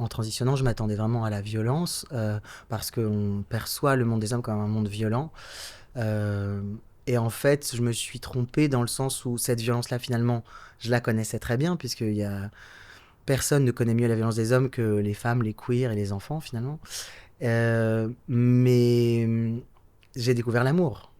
en transitionnant, je m'attendais vraiment à la violence, parce qu'on perçoit le monde des hommes comme un monde violent. Euh, et en fait, je me suis trompé dans le sens où cette violence-là, finalement, je la connaissais très bien, personne ne connaît mieux la violence des hommes que les femmes, les queers et les enfants, finalement. Mais j'ai découvert l'amour.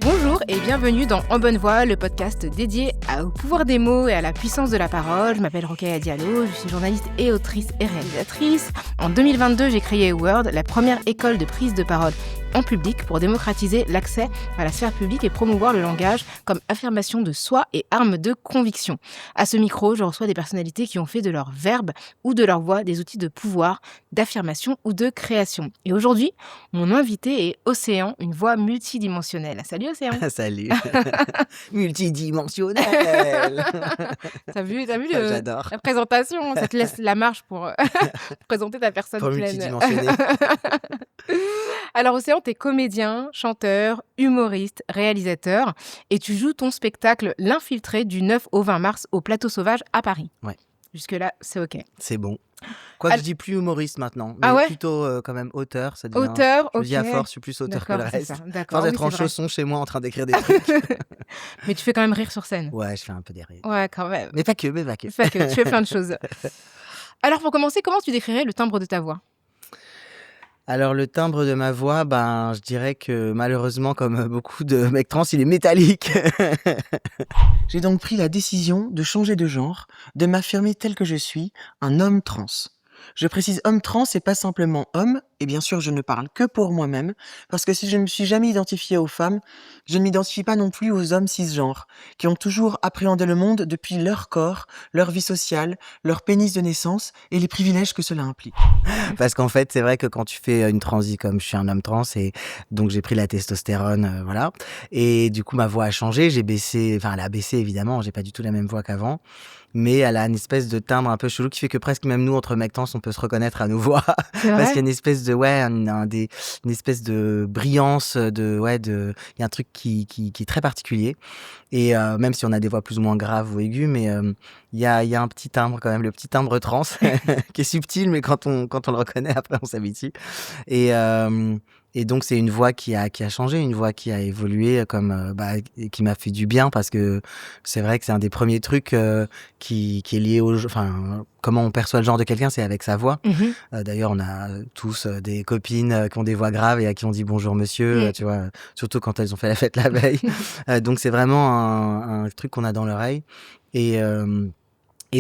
Bonjour et bienvenue dans En Bonne Voie, le podcast dédié au pouvoir des mots et à la puissance de la parole. Je m'appelle Rokhaya Diallo, je suis journaliste et autrice et réalisatrice. En 2022, j'ai créé Word, la première école de prise de parole en public pour démocratiser l'accès à la sphère publique et promouvoir le langage comme affirmation de soi et arme de conviction. À ce micro, je reçois des personnalités qui ont fait de leur verbe ou de leur voix des outils de pouvoir, d'affirmation ou de création. Et aujourd'hui, mon invité est Océan, une voix multidimensionnelle. Salut Océan. Salut. Multidimensionnel. T'as vu J'adore. la présentation, ça te laisse la marge pour présenter ta personne Pour pleine. multidimensionner. Alors Océan, t'es comédien, chanteur, humoriste, réalisateur et tu joues ton spectacle L'Infiltré du 9 au 20 mars au Plateau Sauvage à Paris. Ouais. Jusque-là, c'est OK. C'est bon. Quoique je dis plus humoriste maintenant, mais Ah ouais plutôt quand même auteur. Ça devient... Auteur, Je OK. me dis à force, je suis plus auteur que le D'accord, c'est reste. ça. D'accord, Force oui, d'être en c'est vrai. chaussons chez moi en train d'écrire des trucs. Mais tu fais quand même rire sur scène. Ouais, je fais un peu des rires. Ouais, quand même. Mais pas que, mais pas que. Fait que tu fais plein de choses. Alors pour commencer, comment tu décrirais le timbre de ta voix ? Alors le timbre de ma voix, je dirais que malheureusement, comme beaucoup de mecs trans, il est métallique. J'ai donc pris la décision de changer de genre, de m'affirmer tel que je suis, un homme trans. Je précise homme trans et pas simplement homme, et bien sûr je ne parle que pour moi-même, parce que si je ne me suis jamais identifié aux femmes, je ne m'identifie pas non plus aux hommes cisgenres, qui ont toujours appréhendé le monde depuis leur corps, leur vie sociale, leur pénis de naissance et les privilèges que cela implique. Parce qu'en fait, c'est vrai que quand tu fais une transi comme je suis un homme trans, et donc j'ai pris la testostérone, voilà, et du coup ma voix a changé, elle a baissé évidemment, j'ai pas du tout la même voix qu'avant. Mais elle a une espèce de timbre un peu chelou qui fait que presque même nous, entre mecs trans, on peut se reconnaître à nos voix. C'est vrai ? Parce qu'il y a une espèce de, une espèce de brillance, il y a un truc qui est très particulier. Et même si on a des voix plus ou moins graves ou aiguës, mais il y a un petit timbre quand même, le petit timbre trans, qui est subtil, mais quand on le reconnaît, après on s'habitue. Et donc c'est une voix qui a changé, une voix qui a évolué et qui m'a fait du bien, parce que c'est vrai que c'est un des premiers trucs qui est lié comment on perçoit le genre de quelqu'un, c'est avec sa voix. D'ailleurs, on a tous des copines qui ont des voix graves et à qui on dit bonjour monsieur, tu vois, surtout quand elles ont fait la fête la veille. Donc c'est vraiment un truc qu'on a dans l'oreille. Et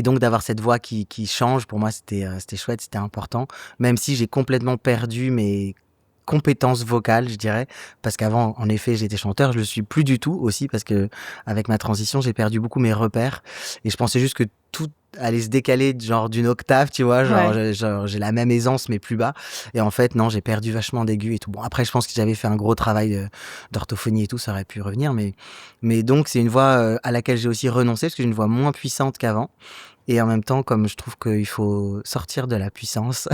donc d'avoir cette voix qui change, pour moi c'était chouette, c'était important, même si j'ai complètement perdu mes compétences vocales, je dirais, parce qu'avant, en effet, j'étais chanteur, je le suis plus du tout aussi, parce que avec ma transition, j'ai perdu beaucoup mes repères, et je pensais juste que tout allait se décaler genre d'une octave, tu vois, j'ai la même aisance mais plus bas, et en fait non, j'ai perdu vachement d'aigus et tout. Bon, après je pense que j'avais fait un gros travail d'orthophonie et tout, ça aurait pu revenir, mais donc c'est une voix à laquelle j'ai aussi renoncé, parce que j'ai une voix moins puissante qu'avant. Et en même temps, comme je trouve qu'il faut sortir de la puissance,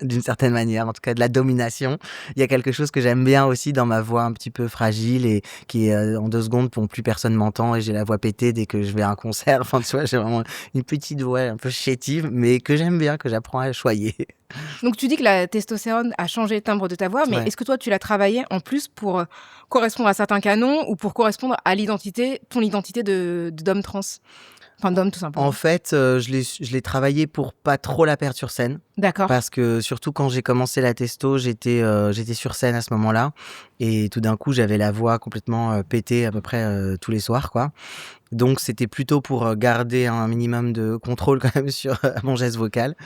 d'une certaine manière, en tout cas de la domination, il y a quelque chose que j'aime bien aussi dans ma voix un petit peu fragile, et qui est en 2 secondes, plus personne m'entend, et j'ai la voix pétée dès que je vais à un concert. Enfin, tu vois, j'ai vraiment une petite voix un peu chétive, mais que j'aime bien, que j'apprends à choyer. Donc tu dis que la testostérone a changé le timbre de ta voix, mais Ouais. est-ce que toi tu l'as travaillé en plus pour correspondre à certains canons ou pour correspondre à ton identité d'homme trans ? Enfin d'homme tout simplement. En fait, je l'ai travaillé pour pas trop la perdre sur scène. D'accord. Parce que surtout quand j'ai commencé la testo, j'étais sur scène à ce moment-là, et tout d'un coup j'avais la voix complètement pétée à peu près tous les soirs, quoi. Donc c'était plutôt pour garder un minimum de contrôle quand même sur mon geste vocal.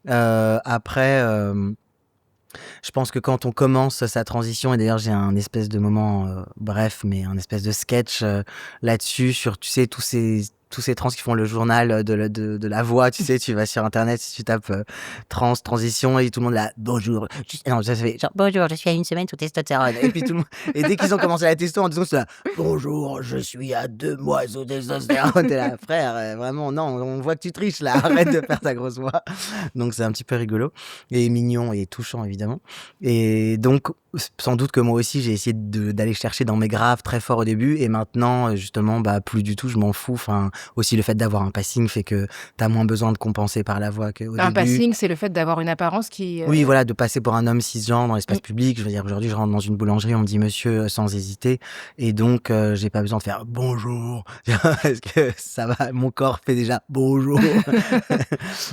Après, je pense que quand on commence sa transition, et d'ailleurs j'ai un espèce de moment bref, mais un espèce de sketch là-dessus, sur, tu sais, tous ces tous ces trans qui font le journal de la voix, tu sais, tu vas sur internet, si tu tapes trans, transition, et tout le monde là, bonjour, non, ça fait genre, bonjour, je suis à 1 semaine sous testostérone. Et puis tout le monde, et dès qu'ils ont commencé la testo, en 2 secondes, c'est là, bonjour, je suis à 2 mois sous testostérone. T'es là, frère, vraiment, non, on voit que tu triches là, arrête de faire ta grosse voix. Donc c'est un petit peu rigolo, et mignon et touchant évidemment. Et donc, sans doute que moi aussi, j'ai essayé d'aller chercher dans mes graves très fort au début, et maintenant, justement, bah, plus du tout, je m'en fous. Enfin, aussi le fait d'avoir un passing fait que t'as moins besoin de compenser par la voix qu'au Un début. passing, c'est le fait d'avoir une apparence qui... Oui, voilà, de passer pour un homme cisgenre dans l'espace public. Je veux dire, aujourd'hui, je rentre dans une boulangerie, on me dit monsieur sans hésiter, et donc j'ai pas besoin de faire bonjour, parce que ça va, mon corps fait déjà bonjour.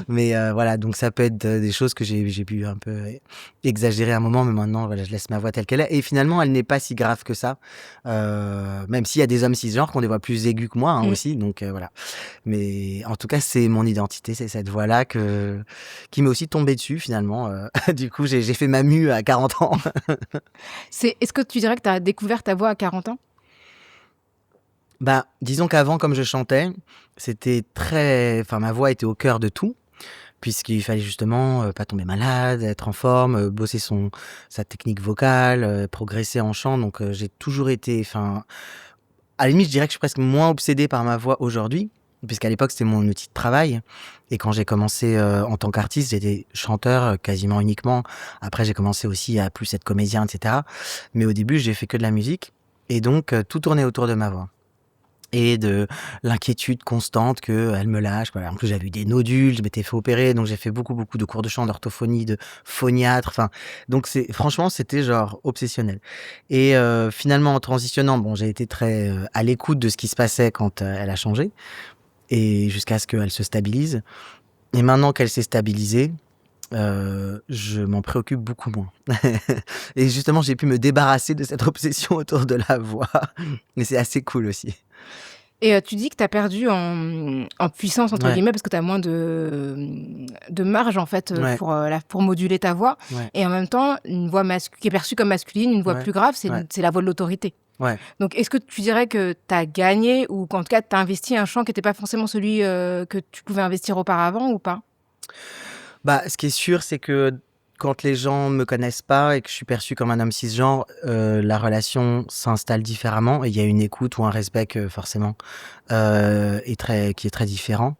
Mais voilà, donc ça peut être des choses que j'ai pu un peu exagérer à un moment, mais maintenant, voilà, je laisse ma voix telle qu'elle est. Et finalement, elle n'est pas si grave que ça, même s'il y a des hommes cisgenres qui ont des voix plus aiguës que moi aussi, donc voilà. Mais en tout cas, c'est mon identité, c'est cette voix-là qui m'est aussi tombée dessus finalement. Du coup, j'ai fait ma mue à 40 ans. Est-ce que tu dirais que tu as découvert ta voix à 40 ans? Bah, disons qu'avant, comme je chantais, c'était enfin, ma voix était au cœur de tout, puisqu'il fallait justement pas tomber malade, être en forme, bosser sa technique vocale, progresser en chant. Donc, j'ai toujours été, enfin, à la limite, je dirais que je suis presque moins obsédé par ma voix aujourd'hui, puisqu'à l'époque, c'était mon outil de travail. Et quand j'ai commencé en tant qu'artiste, j'étais chanteur quasiment uniquement. Après, j'ai commencé aussi à plus être comédien, etc. Mais au début, j'ai fait que de la musique. Et donc, tout tournait autour de ma voix. Et de l'inquiétude constante qu'elle me lâche. Voilà. En plus, j'avais eu des nodules, je m'étais fait opérer, donc j'ai fait beaucoup de cours de chant, d'orthophonie, de phoniatre. Enfin, donc franchement, c'était genre obsessionnel. Et finalement, en transitionnant, bon, j'ai été très à l'écoute de ce qui se passait quand elle a changé, et jusqu'à ce qu'elle se stabilise. Et maintenant qu'elle s'est stabilisée, je m'en préoccupe beaucoup moins. Et justement, j'ai pu me débarrasser de cette obsession autour de la voix. Mais c'est assez cool aussi. Et tu dis que tu as perdu en puissance, entre guillemets, parce que tu as moins de marge, en fait, Ouais. pour moduler ta voix. Ouais. Et en même temps, une voix qui est perçue comme masculine, une voix plus grave, c'est la voix de l'autorité. Ouais. Donc, est-ce que tu dirais que tu as gagné, ou qu'en tout cas, tu as investi un champ qui n'était pas forcément celui que tu pouvais investir auparavant, ou pas? Bah, ce qui est sûr, c'est que quand les gens me connaissent pas et que je suis perçu comme un homme cisgenre, la relation s'installe différemment, et il y a une écoute ou un respect que forcément qui est très différent.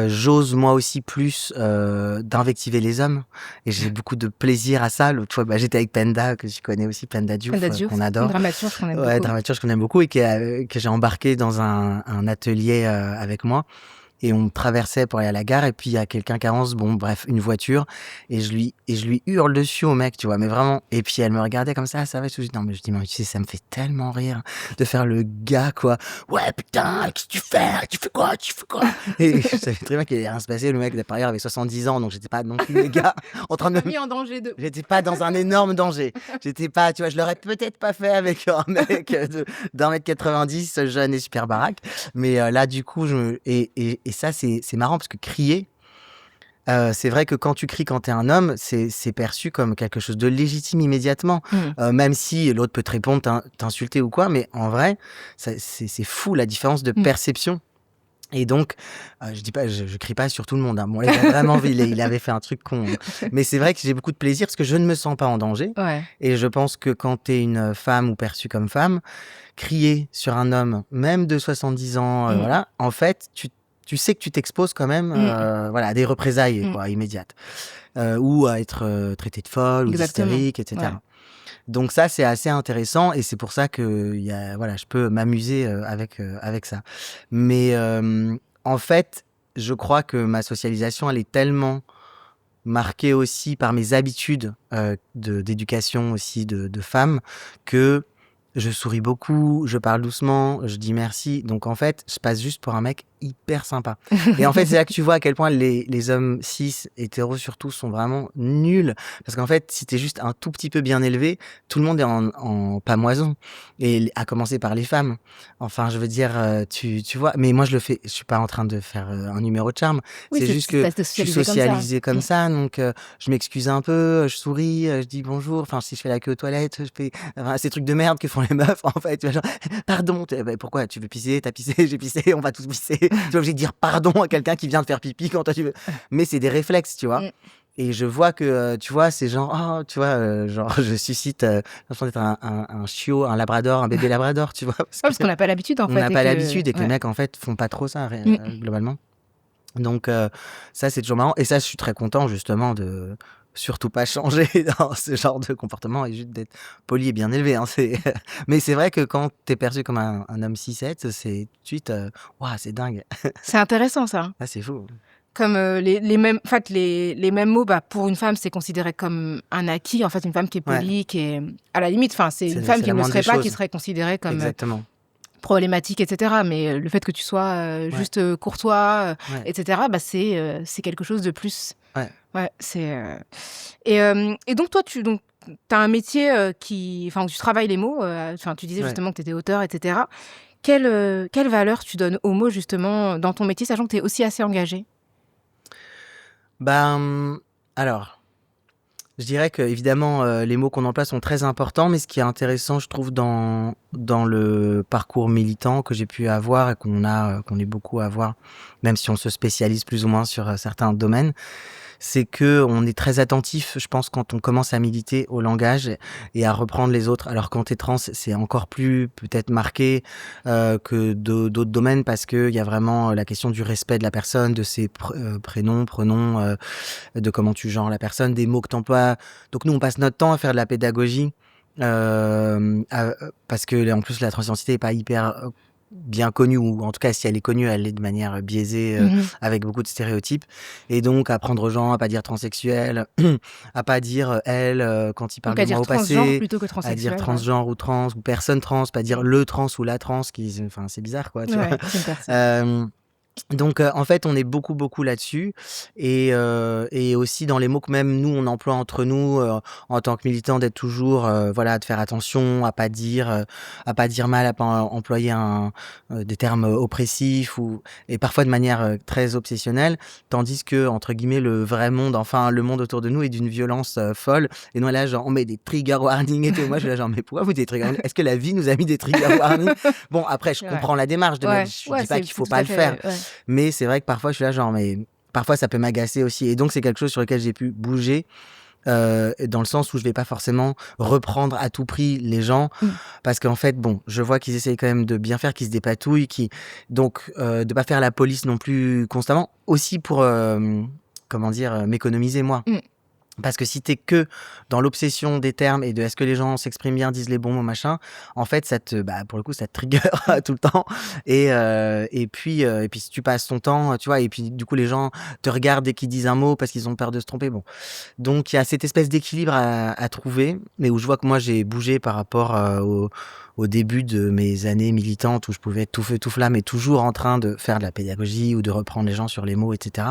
J'ose moi aussi plus d'invectiver les hommes, et j'ai beaucoup de plaisir à ça. L'autre fois, j'étais avec Penda, que tu connais aussi, Penda Diouf, qu'on adore. Dramaturge qu'on aime Ouais, beaucoup. dramaturge qu'on aime beaucoup, et que j'ai embarqué dans un atelier avec moi. Et on traversait pour aller à la gare, et puis il y a quelqu'un qui avance, bon bref, une voiture, et je lui hurle dessus au mec, tu vois, mais vraiment. Et puis elle me regardait comme ça va, tout. Non, mais je dis, mais tu sais, ça me fait tellement rire de faire le gars, quoi. Ouais, putain, qu'est-ce que tu fais? Tu fais quoi? Et je savais très bien qu'il allait rien se passer. Le mec, par ailleurs, avait 70 ans, donc j'étais pas non plus, les gars, en train de me mis en danger de... J'étais pas dans un énorme danger. J'étais pas, tu vois, je l'aurais peut-être pas fait avec un mec d'un mètre 90, jeune et super baraque. Mais là, du coup, et ça, c'est marrant, parce que crier, c'est vrai que quand tu cries quand t'es un homme, c'est perçu comme quelque chose de légitime immédiatement. Même si l'autre peut te répondre, t'insulter ou quoi, mais en vrai, c'est fou la différence de perception. Et donc, je dis pas, je crie pas sur tout le monde. Bon, il a vraiment, il avait fait un truc con. Mais c'est vrai que j'ai beaucoup de plaisir, parce que je ne me sens pas en danger. Ouais. Et je pense que quand t'es une femme ou perçue comme femme, crier sur un homme, même de 70 ans, voilà, en fait, tu sais que tu t'exposes quand même, voilà, à des représailles, quoi, immédiates, ou à être traité de folle ou d'hystérique, etc. Ouais. Donc ça, c'est assez intéressant, et c'est pour ça que voilà, je peux m'amuser avec ça. Mais en fait, je crois que ma socialisation, elle est tellement marquée aussi par mes habitudes d'éducation aussi de femme, que je souris beaucoup, je parle doucement, je dis merci. Donc en fait, je passe juste pour un mec hyper sympa. Et en fait, c'est là que tu vois à quel point les hommes cis, hétéros surtout, sont vraiment nuls. Parce qu'en fait, si t'es juste un tout petit peu bien élevé, tout le monde est en pamoison. Et à commencer par les femmes. Enfin, je veux dire, tu vois. Mais moi, je le fais. Je suis pas en train de faire un numéro de charme. Oui, C'est juste que t'as été je suis socialisé comme ça. socialisée comme ça. Donc, je m'excuse un peu, je souris, je dis bonjour. Enfin, si je fais la queue aux toilettes, je fais ces trucs de merde que font les meufs, en fait. Tu vois, genre, pardon, pourquoi tu veux pisser? T'as pissé, j'ai pissé, on va tous pisser. Tu es obligé de dire pardon à quelqu'un qui vient de faire pipi quand toi tu veux. Mais c'est des réflexes, tu vois. Mm. Et je vois que, tu vois, c'est genre, oh, tu vois, genre, je suscite l'impression d'être un chiot, un labrador, un bébé labrador, tu vois. Parce qu'on n'a pas l'habitude, en On fait. n'a Et pas que... l'habitude et que les ouais. mecs, en fait, font pas trop ça, Mm. globalement. Donc, ça, c'est toujours marrant. Et ça, je suis très content, justement, de surtout pas changer dans ce genre de comportement et juste d'être poli et bien élevé. Hein. Mais c'est vrai que quand t'es perçu comme un homme 6-7, c'est tout de suite, waouh, c'est dingue. C'est intéressant, ça. Ah, c'est fou. Comme les mêmes, en fait, les mêmes mots, bah, pour une femme, c'est considéré comme un acquis. En fait, une femme qui est Ouais, polie, qui est à la limite, enfin, c'est une femme c'est qui la ne le moindre des serait pas, qui choses. serait considérée comme Exactement. problématique, etc. Mais le fait que tu sois Ouais, juste courtois, ouais, etc., bah, c'est quelque chose de plus. ouais, Ouais, et donc, toi, tu as un métier enfin, où tu travailles les mots. Enfin, tu disais ouais. justement que tu étais auteur, etc. Quelle valeur tu donnes aux mots, justement, dans ton métier, sachant que tu es aussi assez engagé? Ben, alors, je dirais que évidemment les mots qu'on emploie sont très importants, mais ce qui est intéressant, je trouve, dans le parcours militant que j'ai pu avoir et qu'on est beaucoup à avoir, même si on se spécialise plus ou moins sur certains domaines, c'est que on est très attentif, je pense, quand on commence à militer au langage et à reprendre les autres. Alors quand t'es trans, c'est encore plus peut-être marqué que d'autres domaines parce que il y a vraiment la question du respect de la personne, de ses prénoms, pronoms, de comment tu genres la personne, des mots que t'emploies. Donc nous, on passe notre temps à faire de la pédagogie parce que en plus la transidentité est pas hyper bien connue, ou en tout cas si elle est connue, elle est de manière biaisée Mhm. avec beaucoup de stéréotypes, et donc apprendre aux gens à pas dire transsexuel, à pas dire elle quand ils parlent Donc, de à moi dire au transgenre passé, plutôt que à dire transsexuel, ouais. transgenre ou trans ou personne trans, pas dire le trans ou la trans, enfin c'est bizarre quoi, tu vois. Ouais, c'est une personne. Donc en fait, on est beaucoup là-dessus et aussi dans les mots que même nous, on emploie entre nous, en tant que militants, d'être toujours, voilà, de faire attention à pas dire mal, à pas employer des termes oppressifs et parfois de manière très obsessionnelle, tandis que, entre guillemets, le vrai monde, enfin le monde autour de nous est d'une violence folle et nous là, genre, on met des trigger warnings et tout. Et moi, je suis là, genre, mais pourquoi vous des trigger warnings? Est-ce que la vie nous a mis des trigger warnings? Bon, après, je Ouais, comprends la démarche de mettre, ouais, je ouais, dis pas qu'il c'est faut tout pas à le faire, fait... Ouais. mais c'est vrai que parfois, je suis là, genre, mais parfois, ça peut m'agacer aussi. Et donc, c'est quelque chose sur lequel j'ai pu bouger, dans le sens où je vais pas forcément reprendre à tout prix les gens. Mm. Parce qu'en fait, bon, je vois qu'ils essayent quand même de bien faire, qu'ils se dépatouillent, donc, de pas faire la police non plus constamment. Aussi pour, comment dire, m'économiser moi. Mm. Parce que si t'es que dans l'obsession des termes et de est-ce que les gens s'expriment bien, disent les bons mots, machin, en fait, pour le coup, ça te trigger tout le temps. Et puis si tu passes ton temps, tu vois, et puis du coup, les gens te regardent dès qu'ils disent un mot parce qu'ils ont peur de se tromper. Bon. Donc, il y a cette espèce d'équilibre à trouver, mais où je vois que moi, j'ai bougé par rapport au début de mes années militantes où je pouvais être tout feu, tout flamme et toujours en train de faire de la pédagogie ou de reprendre les gens sur les mots, etc.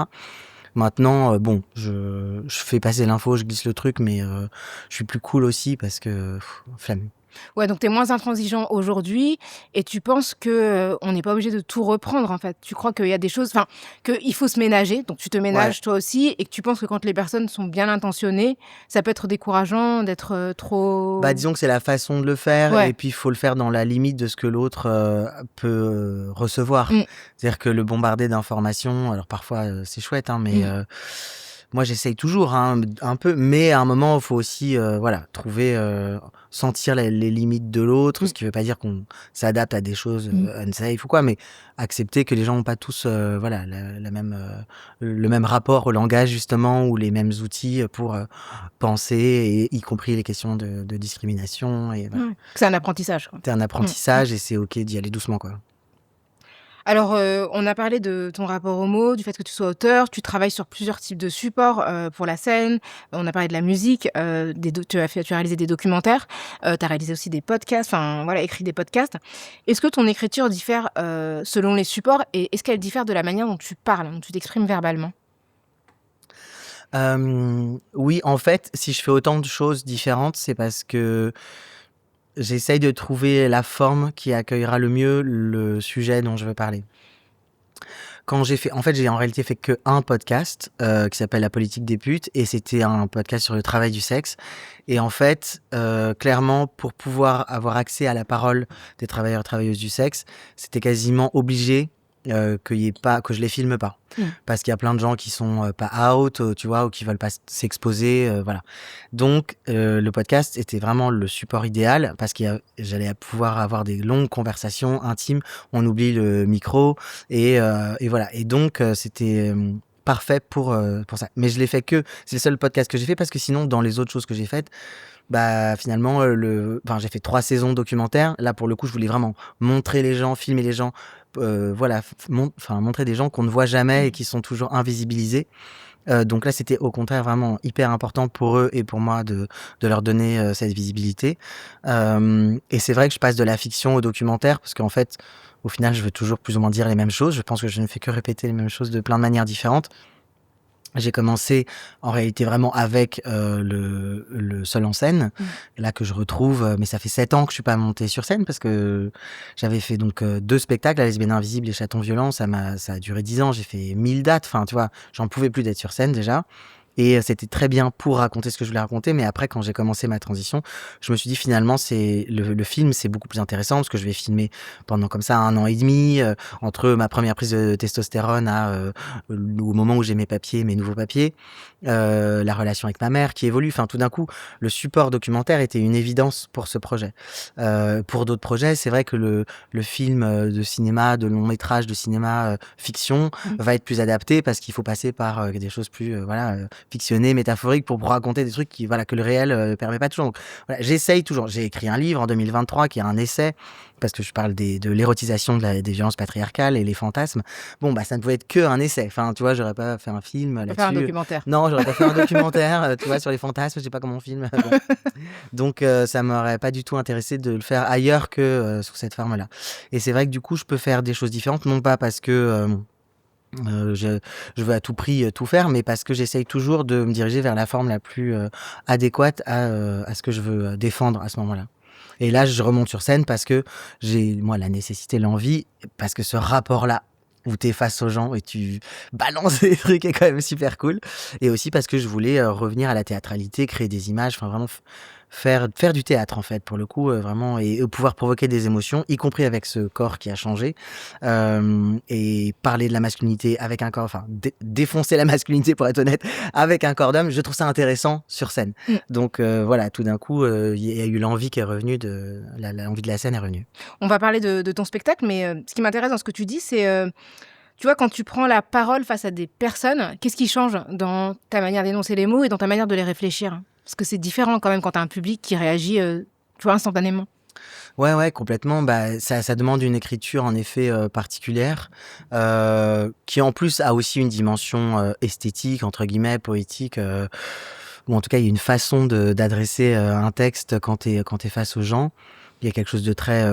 Maintenant, bon, je fais passer l'info, je glisse le truc, mais je suis plus cool aussi parce que flemme. Ouais, donc tu es moins intransigeant aujourd'hui et tu penses que on n'est pas obligé de tout reprendre, en fait. Tu crois qu'il y a des choses, enfin, qu'il faut se ménager, donc tu te Ouais. ménages toi aussi, et que tu penses que quand les personnes sont bien intentionnées, ça peut être décourageant d'être Bah, trop... disons que c'est la façon de le faire, et Ouais. puis il faut le faire dans la limite de ce que l'autre peut recevoir. Mm. C'est-à-dire que le bombarder d'informations, alors parfois c'est chouette, hein, mais Mm. moi j'essaye toujours un peu, mais à un moment il faut aussi voilà, trouver, sentir les limites de l'autre, Mm. ce qui veut pas dire qu'on s'adapte à des choses Mm. unsafe ou quoi, mais accepter que les gens n'ont pas tous voilà, la même, le même rapport au langage justement, ou les mêmes outils pour penser, et y compris les questions de discrimination, et voilà. Ouais. C'est un apprentissage, quoi. C'est un Mm. apprentissage et c'est ok d'y aller doucement, quoi. Alors, on a parlé de ton rapport aux mots, du fait que tu sois auteur, tu travailles sur plusieurs types de supports, pour la scène. On a parlé de la musique, des do tu as réalisé des documentaires, tu as réalisé aussi des podcasts, enfin voilà, écrit des podcasts. Est-ce que ton écriture diffère, selon les supports et est-ce qu'elle diffère de la manière dont tu parles, dont tu t'exprimes verbalement? Oui, en fait, si je fais autant de choses différentes, c'est parce que j'essaye de trouver la forme qui accueillera le mieux le sujet dont je veux parler. Quand j'ai en réalité fait que un podcast, qui s'appelle La politique des putes et c'était un podcast sur le travail du sexe et en fait, clairement pour pouvoir avoir accès à la parole des travailleurs et travailleuses du sexe, c'était quasiment obligé, que je les filme pas. Mmh. Parce qu'il y a plein de gens qui sont, pas out, tu vois? Ou qui veulent pas s'exposer, voilà. Donc le podcast était vraiment le support idéal parce j'allais pouvoir avoir des longues conversations intimes. On oublie le micro et voilà et donc c'était, parfait pour ça. Mais je l'ai fait c'est le seul podcast que j'ai fait parce que sinon dans les autres choses que j'ai faites, bah, finalement, j'ai fait 3 saisons documentaires. Là, pour le coup, je voulais vraiment montrer les gens, filmer les gens, voilà, montrer des gens qu'on ne voit jamais et Mmh. qui sont toujours invisibilisés. Donc là, c'était au contraire vraiment hyper important pour eux et pour moi de leur donner, cette visibilité. Et c'est vrai que je passe de la fiction au documentaire parce qu'en fait, au final, je veux toujours plus ou moins dire les mêmes choses. Je pense que je ne fais que répéter les mêmes choses de plein de manières différentes. J'ai commencé en réalité vraiment avec, le seul en scène, Mmh. là que je retrouve, mais ça fait 7 ans que je suis pas montée sur scène parce que j'avais fait donc, 2 spectacles, La Lesbienne Invisible et Chatons Violents, ça a duré 10 ans, j'ai fait 1000 dates, enfin tu vois? J'en pouvais plus d'être sur scène déjà et c'était très bien pour raconter ce que je voulais raconter, mais après quand j'ai commencé ma transition, je me suis dit finalement c'est le film, c'est beaucoup plus intéressant parce que je vais filmer pendant comme ça 1 an et demi, entre ma première prise de testostérone au moment où j'ai mes papiers, mes nouveaux papiers, la relation avec ma mère qui évolue. Enfin, tout d'un coup, le support documentaire était une évidence pour ce projet. Pour d'autres projets, c'est vrai que le film, de cinéma, de long métrage de cinéma, fiction, Mmh. va être plus adapté parce qu'il faut passer par, des choses plus, fictionnées, métaphoriques pour raconter des trucs que le réel, permet pas toujours. Donc voilà, j'essaye toujours. J'ai écrit un livre en 2023 qui est un essai parce que je parle de l'érotisation des violences patriarcales et les fantasmes. Bon, bah, ça ne pouvait être qu'un essai. Enfin, tu vois, j'aurais pas fait un film Faut faire un là-dessus. documentaire. Non, j'aurais pas fait un documentaire, tu vois, sur les fantasmes, je sais pas comment on filme, bon. Donc ça m'aurait pas du tout intéressé de le faire ailleurs que, sous cette forme-là. Et c'est vrai que du coup, je peux faire des choses différentes, non pas parce que, je veux à tout prix, tout faire, mais parce que j'essaye toujours de me diriger vers la forme la plus, adéquate à ce que je veux, défendre à ce moment-là. Et là, je remonte sur scène parce que j'ai, moi, la nécessité, l'envie, parce que ce rapport-là, où tu es face aux gens et tu balances des trucs est quand même super cool. Et aussi parce que je voulais, revenir à la théâtralité, créer des images, enfin vraiment faire du théâtre en fait pour le coup, vraiment et pouvoir provoquer des émotions, y compris avec ce corps qui a changé. Et parler de la masculinité avec un corps, enfin défoncer la masculinité pour être honnête, avec un corps d'homme, je trouve ça intéressant sur scène. Mmh. Donc voilà, tout d'un coup, il y a eu l'envie qui est revenue l'envie de la scène est revenue. On va parler de ton spectacle, mais ce qui m'intéresse dans ce que tu dis, c'est, tu vois, quand tu prends la parole face à des personnes, qu'est-ce qui change dans ta manière d'énoncer les mots et dans ta manière de les réfléchir? Parce que c'est différent quand même quand tu as un public qui réagit, tu vois, instantanément. Ouais, ouais, complètement. Bah, ça demande une écriture en effet, particulière, qui en plus a aussi une dimension, «esthétique» entre guillemets, poétique, ou en tout cas il y a une façon d'adresser, un texte quand t'es face aux gens. Il y a quelque chose de très,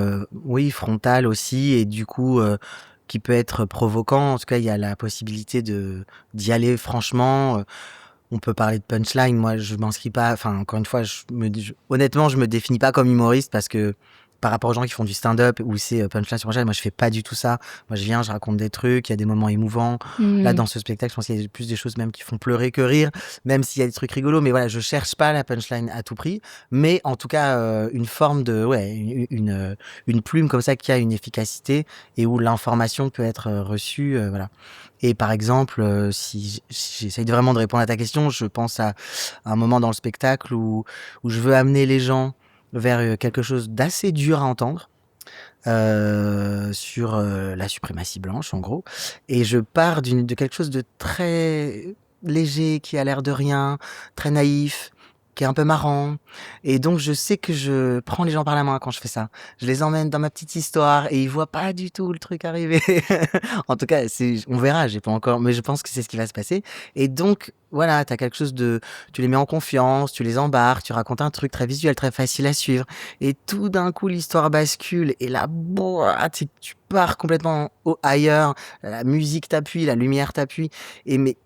oui, frontal aussi et du coup, qui peut être provoquant. En tout cas, il y a la possibilité d'y aller franchement, on peut parler de punchline. Moi, je m'inscris pas, enfin, encore une fois, honnêtement, je me définis pas comme humoriste parce que par rapport aux gens qui font du stand-up où c'est punchline sur punchline, moi, je fais pas du tout ça. Moi, je viens, je raconte des trucs, il y a des moments émouvants. Là, Mmh. dans ce spectacle, je pense qu'il y a plus des choses même qui font pleurer que rire, même s'il y a des trucs rigolos. Mais voilà, je cherche pas la punchline à tout prix. Mais en tout cas, une forme ouais, une plume comme ça qui a une efficacité et où l'information peut être reçue, voilà. Et par exemple, si j'essaye vraiment de répondre à ta question, je pense à un moment dans le spectacle où je veux amener les gens vers, quelque chose d'assez dur à entendre, sur, la suprématie blanche en gros et je pars de quelque chose de très léger qui a l'air de rien, très naïf qui est un peu marrant. Et donc, je sais que je prends les gens par la main quand je fais ça. Je les emmène dans ma petite histoire et ils voient pas du tout le truc arriver. En tout cas, on verra, j'ai pas encore, mais je pense que c'est ce qui va se passer. Et donc, voilà, t'as quelque chose tu les mets en confiance, tu les embarques, tu racontes un truc très visuel, très facile à suivre. Et tout d'un coup, l'histoire bascule et là, boah, tu pars complètement ailleurs. La musique t'appuie, la lumière t'appuie. Mais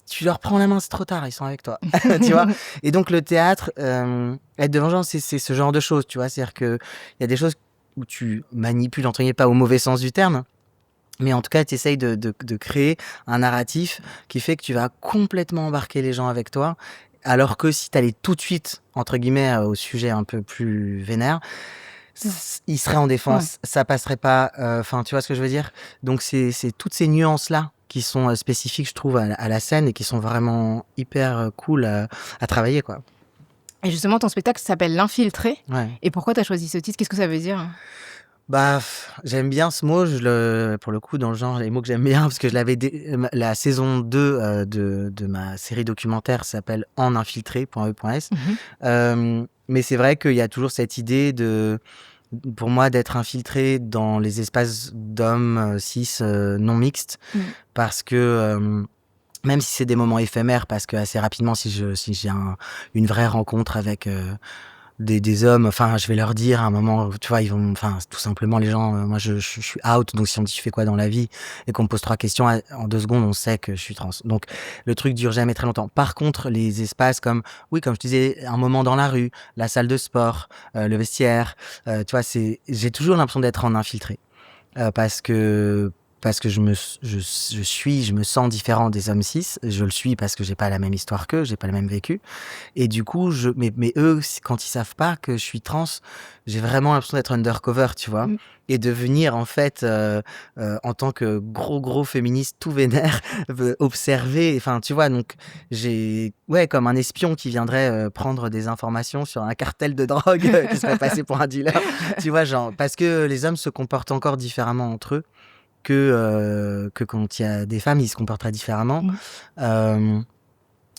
tu leur prends la main, c'est trop tard, ils sont avec toi. Tu vois? Et donc le théâtre, être devant les gens, c'est ce genre de choses, tu vois? C'est-à-dire qu'il y a des choses où tu manipules, entre guillemets, pas au mauvais sens du terme, mais en tout cas, tu essayes de créer un narratif qui fait que tu vas complètement embarquer les gens avec toi. Alors que si tu allais tout de suite, entre guillemets, au sujet un peu plus vénère, ils seraient en défense, ça passerait pas. Enfin, tu vois ce que je veux dire? Donc, c'est toutes ces nuances-là qui sont spécifiques, je trouve, à la scène et qui sont vraiment hyper cool à travailler, quoi. Et justement, ton spectacle s'appelle L'Infiltré. Ouais. Et pourquoi tu as choisi ce titre? Qu'est-ce que ça veut dire? Bah, j'aime bien ce mot, pour le coup, dans le genre, les mots que j'aime bien, parce que je l'avais la saison 2 de ma série documentaire s'appelle En infiltré.e.s. Mais c'est vrai qu'il y a toujours cette idée pour moi, d'être infiltré dans les espaces d'hommes cis non mixtes, parce que même si c'est des moments éphémères, parce que assez rapidement, si j'ai une vraie rencontre avec des hommes, enfin, je vais leur dire à un moment, tu vois, ils vont, enfin, tout simplement, les gens, moi, je suis out, donc si on me dit, tu fais quoi dans la vie, et qu'on me pose 3 questions, en 2 secondes, on sait que je suis trans. Donc, le truc dure jamais très longtemps. Par contre, les espaces comme je te disais, un moment dans la rue, la salle de sport, le vestiaire, tu vois, j'ai toujours l'impression d'être en infiltré. Parce que je me sens différent des hommes cis. Je le suis parce que j'ai pas la même histoire qu'eux, j'ai pas le même vécu. Et du coup, mais eux, quand ils savent pas que je suis trans, j'ai vraiment l'impression d'être undercover, tu vois. Et de venir, en fait, en tant que gros féministe tout vénère, observer, enfin, tu vois, donc comme un espion qui viendrait prendre des informations sur un cartel de drogue qui serait passé pour un dealer, tu vois, genre, parce que les hommes se comportent encore différemment entre eux que quand il y a des femmes, ils se comporteraient différemment.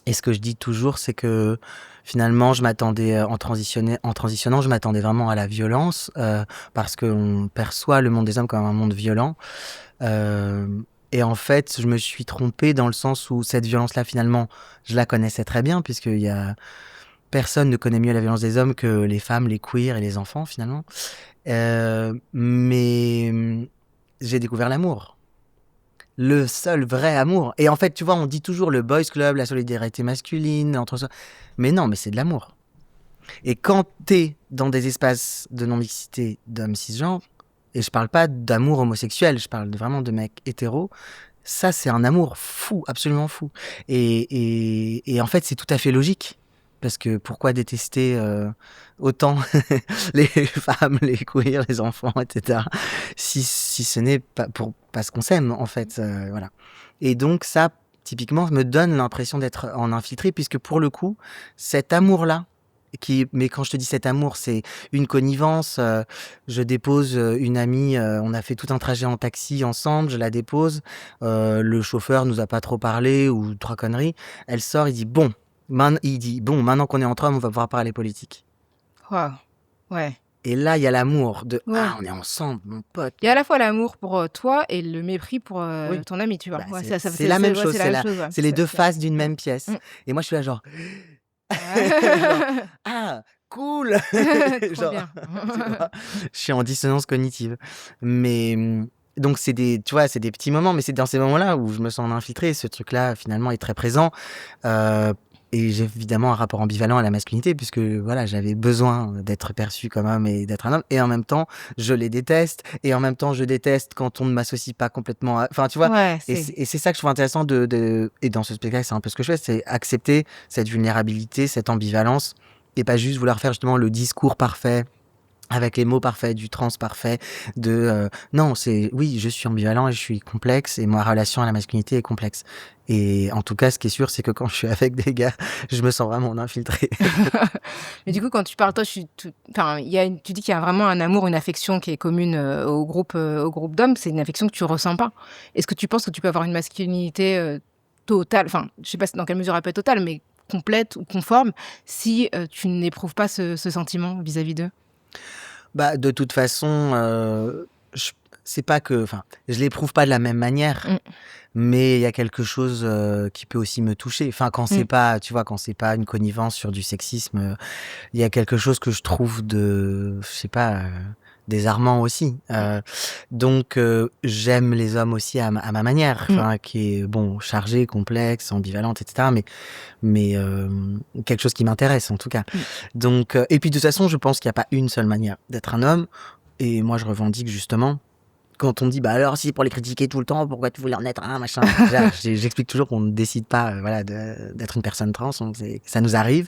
Et ce que je dis toujours, c'est que finalement, je m'attendais, en transitionnant, je m'attendais vraiment à la violence, parce qu'on perçoit le monde des hommes comme un monde violent. Et en fait, je me suis trompé dans le sens où cette violence-là, finalement, je la connaissais très bien, personne ne connaît mieux la violence des hommes que les femmes, les queers et les enfants, finalement. Mais j'ai découvert l'amour. Le seul vrai amour. Et en fait, tu vois, on dit toujours le boys club, la solidarité masculine, entre soi. Mais non, mais c'est de l'amour. Et quand t'es dans des espaces de non-mixité d'hommes cisgenres, et je parle pas d'amour homosexuel, je parle vraiment de mecs hétéros, ça, c'est un amour fou, absolument fou. Et en fait, c'est tout à fait logique. Parce que pourquoi détester autant les femmes, les queers, les enfants, etc. si ce n'est pas parce qu'on s'aime, en fait. Voilà. Et donc ça, typiquement, me donne l'impression d'être en infiltré, puisque pour le coup, cet amour-là, mais quand je te dis cet amour, c'est une connivence. Je dépose une amie, on a fait tout un trajet en taxi ensemble, je la dépose. Le chauffeur nous a pas trop parlé ou 3 conneries. Elle sort, il dit bon, maintenant qu'on est entre hommes, on va pouvoir parler politique. Waouh, ouais. Et là, il y a l'amour on est ensemble, mon pote. Il y a à la fois l'amour pour toi et le mépris pour ton ami, tu vois. Bah, c'est la même chose, c'est les deux faces d'une même pièce. Et moi, je suis là genre, ah, cool. Trop bien. Tu vois, je suis en dissonance cognitive. Mais donc c'est des petits moments, mais c'est dans ces moments-là où je me sens infiltré. Ce truc-là, finalement, est très présent. Et j'ai évidemment un rapport ambivalent à la masculinité, puisque voilà, j'avais besoin d'être perçu comme homme et d'être un homme. Et en même temps, je les déteste. Et en même temps, je déteste quand on ne m'associe pas complètement à... Enfin, tu vois, et c'est ça que je trouve intéressant et dans ce spectacle, c'est un peu ce que je fais, c'est accepter cette vulnérabilité, cette ambivalence, et pas juste vouloir faire justement le discours parfait, avec les mots parfaits, du trans parfait, non, oui, je suis ambivalent et je suis complexe, et ma relation à la masculinité est complexe. Et en tout cas, ce qui est sûr, c'est que quand je suis avec des gars, je me sens vraiment infiltré. Mais du coup, quand tu parles, toi, tu dis qu'il y a vraiment un amour, une affection qui est commune au groupe d'hommes. C'est une affection que tu ressens pas. Est-ce que tu penses que tu peux avoir une masculinité totale, enfin, je sais pas dans quelle mesure elle peut être totale, mais complète ou conforme si tu n'éprouves pas ce sentiment vis-à-vis d'eux? Bah, de toute façon, je c'est pas que enfin, je l'éprouve pas de la même manière, Mmh. mais il y a quelque chose, qui peut aussi me toucher. Enfin, quand c'est Mmh. pas tu vois, quand c'est pas une connivence sur du sexisme, il y a quelque chose que je trouve de je sais pas, désarmant aussi. Donc j'aime les hommes aussi à ma manière, Mmh. enfin qui est bon, chargée, complexe, ambivalente et cetera, mais quelque chose qui m'intéresse en tout cas. Mmh. Donc et puis de toute façon, je pense qu'il y a pas une seule manière d'être un homme et moi je revendique justement quand on me dit: «Bah, alors si pour les critiquer tout le temps, pourquoi tu voulais en être un machin?» Déjà, j'explique toujours qu'on ne décide pas, voilà d'être une personne trans, ça nous arrive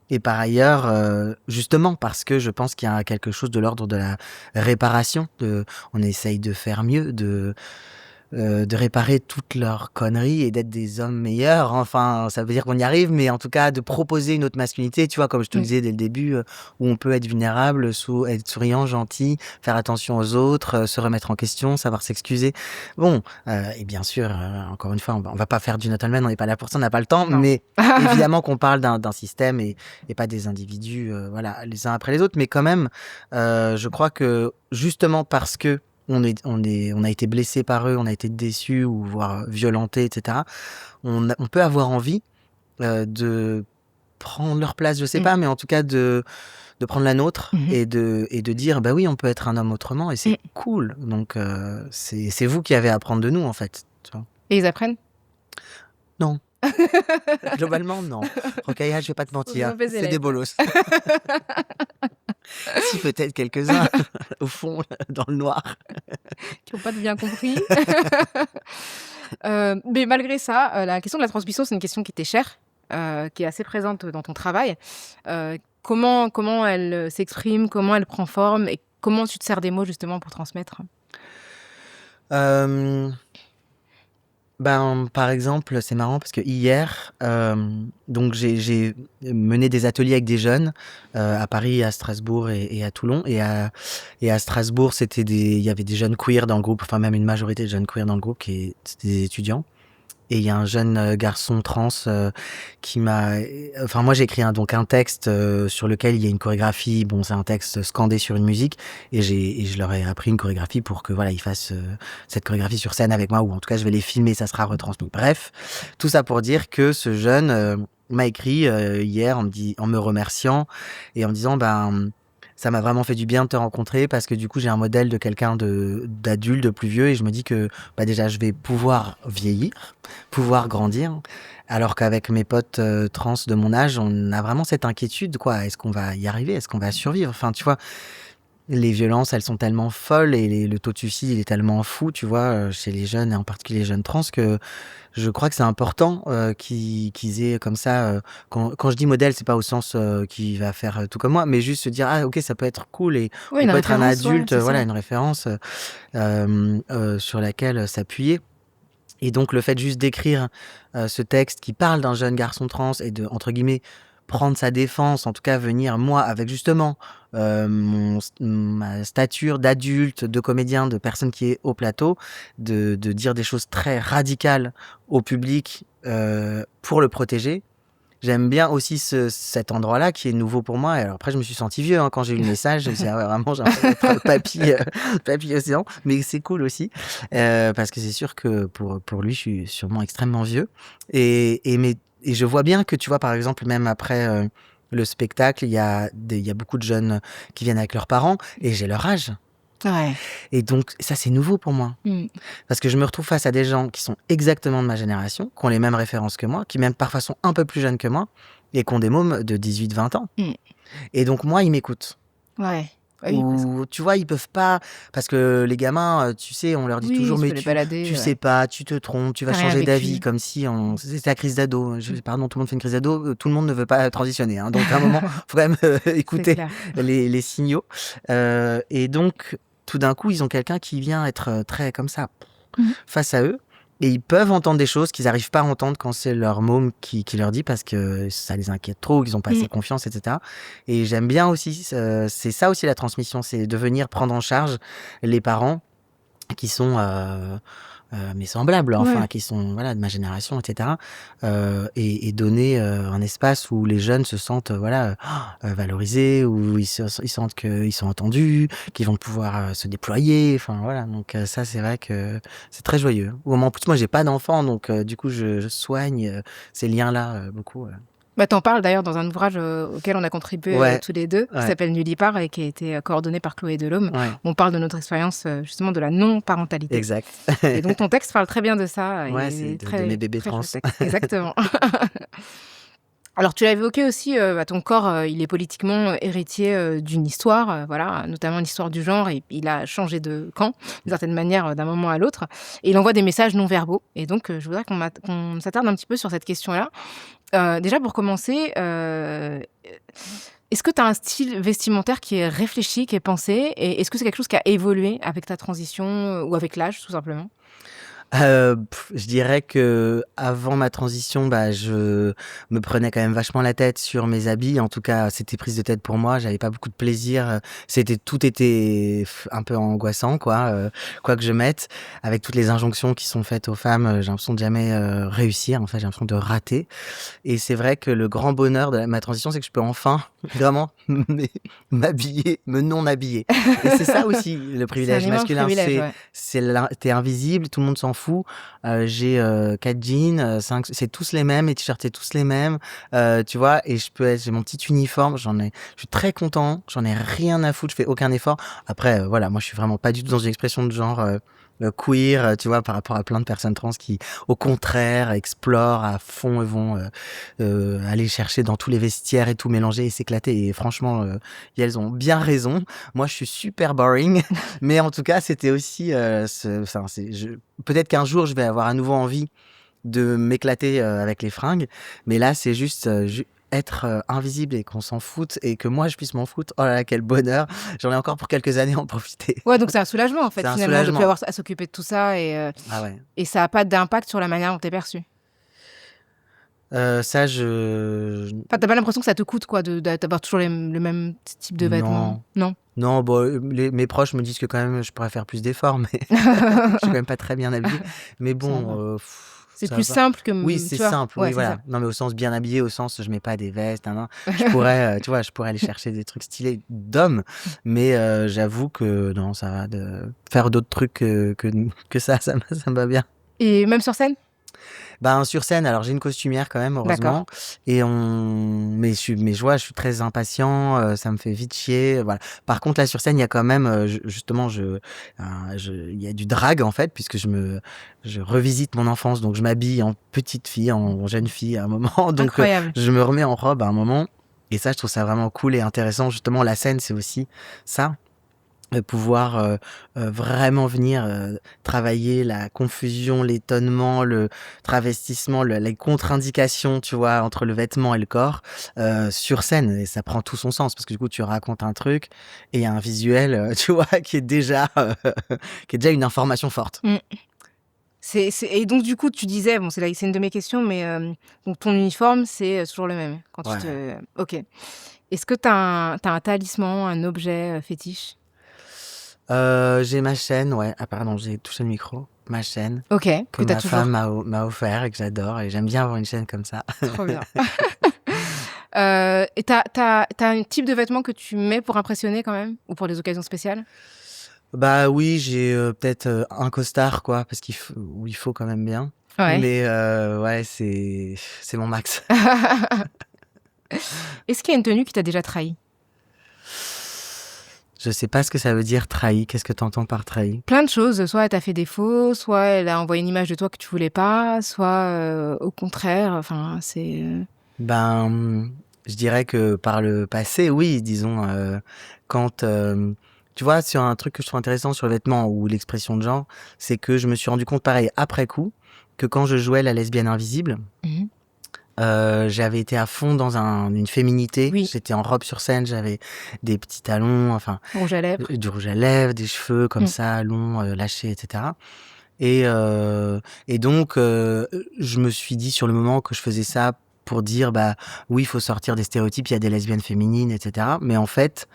et par ailleurs, justement parce que je pense qu'il y a quelque chose de l'ordre de la réparation, on essaye de faire mieux, de réparer toutes leurs conneries et d'être des hommes meilleurs. Enfin, ça veut dire qu'on y arrive, mais en tout cas de proposer une autre masculinité, tu vois? Comme je te le Mmh. disais dès le début, où on peut être vulnérable, être souriant, gentil, faire attention aux autres, se remettre en question, savoir s'excuser. Bon, et bien sûr, encore une fois, on va pas faire du gentleman, on n'est pas là pour ça, on n'a pas le temps, Non. mais évidemment qu'on parle d'un système et pas des individus, voilà, les uns après les autres. Mais quand même, je crois que justement parce que on a été blessé par eux, on a été déçus ou voire violentés, et cetera. On peut avoir envie, de prendre leur place, je sais Mmh. pas, mais en tout cas de prendre la nôtre Mmh. et de dire: «Bah oui, on peut être un homme autrement et Mmh. c'est cool». Donc c'est vous qui avez à apprendre de nous, en fait, tu vois? Et ils apprennent? Non, globalement, non. Rokhaya, je vais pas te Sont des mentir, mauvais c'est des élèves. bolosses. Si, peut-être quelques-uns, au fond, dans le noir. Qui ont pas bien compris. Mais malgré ça, la question de la transmission, c'est une question qui t'est chère, qui est assez présente dans ton travail. Comment elle, s'exprime? Comment elle prend forme? Et comment tu te sers des mots justement pour transmettre? Hem Ben, par exemple, c'est marrant parce que hier, donc j'ai mené des ateliers avec des jeunes, à Paris, à Strasbourg et à Toulon et à Strasbourg, il y avait des jeunes queers dans le groupe, enfin même une majorité de jeunes queers dans le groupe c'était des étudiants et il y a un jeune, garçon trans, qui m'a enfin moi j'ai écrit donc un texte, sur lequel il y a une chorégraphie. Bon, c'est un texte scandé sur une musique et je leur ai appris une chorégraphie pour que voilà, ils fassent, cette chorégraphie sur scène avec moi ou en tout cas je vais les filmer, ça sera retransmis. Bref, tout ça pour dire que ce jeune, m'a écrit, hier en me remerciant et en me disant: «Ben, ça m'a vraiment fait du bien de te rencontrer parce que du coup j'ai un modèle de quelqu'un d'adulte, de plus vieux et je me dis que, bah, déjà je vais pouvoir vieillir, pouvoir grandir, alors qu'avec mes potes, trans de mon âge, on a vraiment cette inquiétude, quoi. Est-ce qu'on va y arriver? Est-ce qu'on va survivre? Enfin, tu vois? Les violences, elles sont tellement folles et le taux de suicide, il est tellement fou, tu vois, chez les jeunes et en particulier les jeunes trans que je crois que c'est important, qu'ils aient comme ça, quand je dis modèle, c'est pas au sens, qui va faire, tout comme moi, mais juste se dire: «Ah OK, ça peut être cool et Oui, on une peut être un référence, ouais, adulte», c'est voilà, ça. une référence, sur laquelle, s'appuyer. Et donc le fait juste d'écrire, ce texte qui parle d'un jeune garçon trans et de, entre guillemets, «prendre sa défense», en tout cas venir moi avec justement, ma stature d'adulte, de comédien, de personne qui est au plateau, de dire des choses très radicales au public, pour le protéger. J'aime bien aussi cet endroit-là qui est nouveau pour moi et alors après je me suis senti vieux, hein, quand j'ai eu le message, je me suis dit: «Ah ouais vraiment j'ai l'impression d'être papy, papy océan», mais c'est cool aussi, parce que c'est sûr que pour lui, je suis sûrement extrêmement vieux et je vois bien que, tu vois, par exemple, même après, le spectacle, il y a beaucoup de jeunes qui viennent avec leurs parents et j'ai leur âge Ouais. et donc ça, c'est nouveau pour moi. Mmh. Parce que je me retrouve face à des gens qui sont exactement de ma génération, qui ont les mêmes références que moi, qui même parfois sont un peu plus jeunes que moi et qui ont des mômes de 18-20 ans. Mmh. Et donc moi, ils m'écoutent. Ouais. Bah oui, parce que Ou tu vois, ils peuvent pas parce que les gamins, tu sais, on leur dit oui, toujours: tu «Mais peux les balader, tu sais ouais. pas, tu te trompes, tu vas Tu rien changer d'avis», vécu. comme si c'est la crise d'ado. Mmh. Pardon, tout le monde fait une crise d'ado, tout le monde ne veut pas transitionner, hein. Donc à un moment, faut quand même, C'est écouter clair. les signaux. Et donc tout d'un coup, ils ont quelqu'un qui vient être, très comme ça, Mmh. face à eux et ils peuvent entendre des choses qu'ils n'arrivent pas à entendre quand c'est leur môme qui leur dit parce que ça les inquiète trop, qu'ils ont pas assez Mmh. confiance et cetera et j'aime bien aussi c'est ça aussi la transmission, c'est de venir prendre en charge les parents qui sont mes semblables, enfin, Ouais. qui sont voilà de ma génération, etc. Et donner un espace où les jeunes se sentent voilà valorisés, où ils sentent qu'ils sont entendus, qu'ils vont pouvoir se déployer. Enfin voilà, donc ça c'est vrai que c'est très joyeux. En plus moi j'ai pas d'enfant, donc du coup je soigne ces liens-là beaucoup. Bah, tu parles d'ailleurs dans un ouvrage, auquel on a contribué, Ouais, tous les 2, qui ouais, s'appelle Nullipare et qui a été, coordonné par Chloé Delhomme. ouais, On parle de notre expérience, justement de la non-parentalité exact. et donc ton texte parle très bien de ça Ouais, c'est et de mes très bébés très trans. chouette texte. Exactement. Alors tu l'as évoqué aussi, bah, ton corps, il est politiquement, héritier, d'une histoire, voilà, notamment l'histoire du genre et il a changé de camp, d'une certaine manière, d'un moment à l'autre et il envoie des messages non verbaux et donc je voudrais qu'on s'attarde un petit peu sur cette question-là. Déjà pour commencer, est-ce que tu as un style vestimentaire qui est réfléchi, qui est pensé et est-ce que c'est quelque chose qui a évolué avec ta transition, ou avec l'âge tout simplement? Je dirais qu'avant ma transition, bah, je me prenais quand même vachement la tête sur mes habits. En tout cas, c'était prise de tête pour moi. J'avais pas beaucoup de plaisir, tout était un peu angoissant quoi que je mette. Avec toutes les injonctions qui sont faites aux femmes, j'ai l'impression de jamais, réussir. En fait, j'ai l'impression de rater et c'est vrai que le grand bonheur de ma transition, c'est que je peux enfin vraiment m'habiller, me non habiller et c'est ça aussi le C'est un privilège immense masculin, privilège, ouais. tu invisible, tout le monde s'en fout. J'ai 4 jeans, 5 c'est tous les mêmes, les t-shirts, c'est tous les mêmes, tu vois? Et j'ai mon petit uniforme, je suis très content, j'en ai rien à foutre, je fais aucun effort. Après, voilà, moi je suis vraiment pas du tout dans une expression de genre, queer, tu vois? Par rapport à plein de personnes trans qui, au contraire, explorent à fond et vont, aller chercher dans tous les vestiaires et tout, mélanger et s'éclater et franchement, et elles ont bien raison. Moi, je suis super boring, mais en tout cas, c'était aussi, peut-être qu'un jour, je vais avoir à nouveau envie de m'éclater, avec les fringues, mais là, c'est juste, être, invisible et qu'on s'en foute et que moi, je puisse m'en foutre. Oh là là, quel bonheur! J'en ai encore pour quelques années à en profiter. Ouais, donc c'est un soulagement en C'est fait un finalement de plus soulagement. avoir à s'occuper de tout ça Ah ouais. et ça a pas d'impact sur la manière dont tu es perçue? Ça, je Enfin, tu pas l'impression que ça te coûte quoi d'avoir toujours le même type de vêtements? non. Non? Non, bah, mes proches me disent que quand même je pourrais faire plus d'efforts, mais je suis quand même pas très bien habillé. Mais Ça bon, va. C'est ça plus va. simple que, Oui, tu c'est vois? simple, Ouais, oui, c'est ça. voilà. Non, mais au sens bien habillé, au sens je mets pas des vestes, nin nin. Je pourrais, tu vois, je pourrais aller chercher des trucs stylés d'hommes, mais j'avoue que non, ça va de faire d'autres trucs que ça me va bien. Et même sur scène? Ben, sur scène, alors j'ai une costumière quand même, D'accord. heureusement, et mais je vois, je suis très impatient, ça me fait vite chier, voilà. Par contre, là, sur scène, il y a quand même, justement, il y a du drag, en fait, puisque je revisite mon enfance, donc je m'habille en petite fille, en jeune fille à un moment, donc Incroyable. je me remets en robe à un moment, et ça, je trouve ça vraiment cool et intéressant. Justement, la scène, c'est aussi ça. Pouvoir, vraiment venir, travailler la confusion, l'étonnement, le travestissement, les contre-indications, tu vois? Entre le vêtement et le corps, sur scène et ça prend tout son sens parce que du coup, tu racontes un truc et il y a un visuel, tu vois? Qui est déjà une information forte. Mmh. C'est et donc du coup, tu disais, bon, c'est une de mes questions, mais donc ton uniforme, c'est, toujours le même quand tu Ouais. te OK. Est-ce que tu as un talisman, un objet, fétiche? J'ai ma chaîne, ouais. Ah pardon, j'ai touché le micro. Ma chaîne OK, que que tu as ma femme toujours. m'a offert et que j'adore et j'aime bien avoir une chaîne comme ça. Trop bien. Et tu as un type de vêtement que tu mets pour impressionner quand même? Ou pour des occasions spéciales? Bah oui, j'ai, peut-être, un costard quoi, parce il faut quand même bien. Ouais. Mais ouais, c'est mon max. Est-ce qu'il y a une tenue qui t'a déjà trahi? Je sais pas ce que ça veut dire trahi. Qu'est-ce que tu entends par trahi? Plein de choses, soit elle t'a fait défaut, soit elle a envoyé une image de toi que tu voulais pas, soit, au contraire, enfin c'est, Ben, je dirais que par le passé, oui, disons, quand, tu vois, sur un truc que je trouve intéressant sur le vêtement ou l'expression de genre, c'est que je me suis rendu compte pareil après coup, que quand je jouais la lesbienne invisible. Mmh. J'avais été à fond dans une féminité. Oui, J'étais en robe sur scène, j'avais des petits talons, enfin, rouge à lèvres. du rouge à lèvres, des cheveux comme Mmh. ça, longs, lâchés et cetera et donc je me suis dit sur le moment que je faisais ça pour dire: «Bah, oui, il faut sortir des stéréotypes, il y a des lesbiennes féminines et cetera». Mais en fait,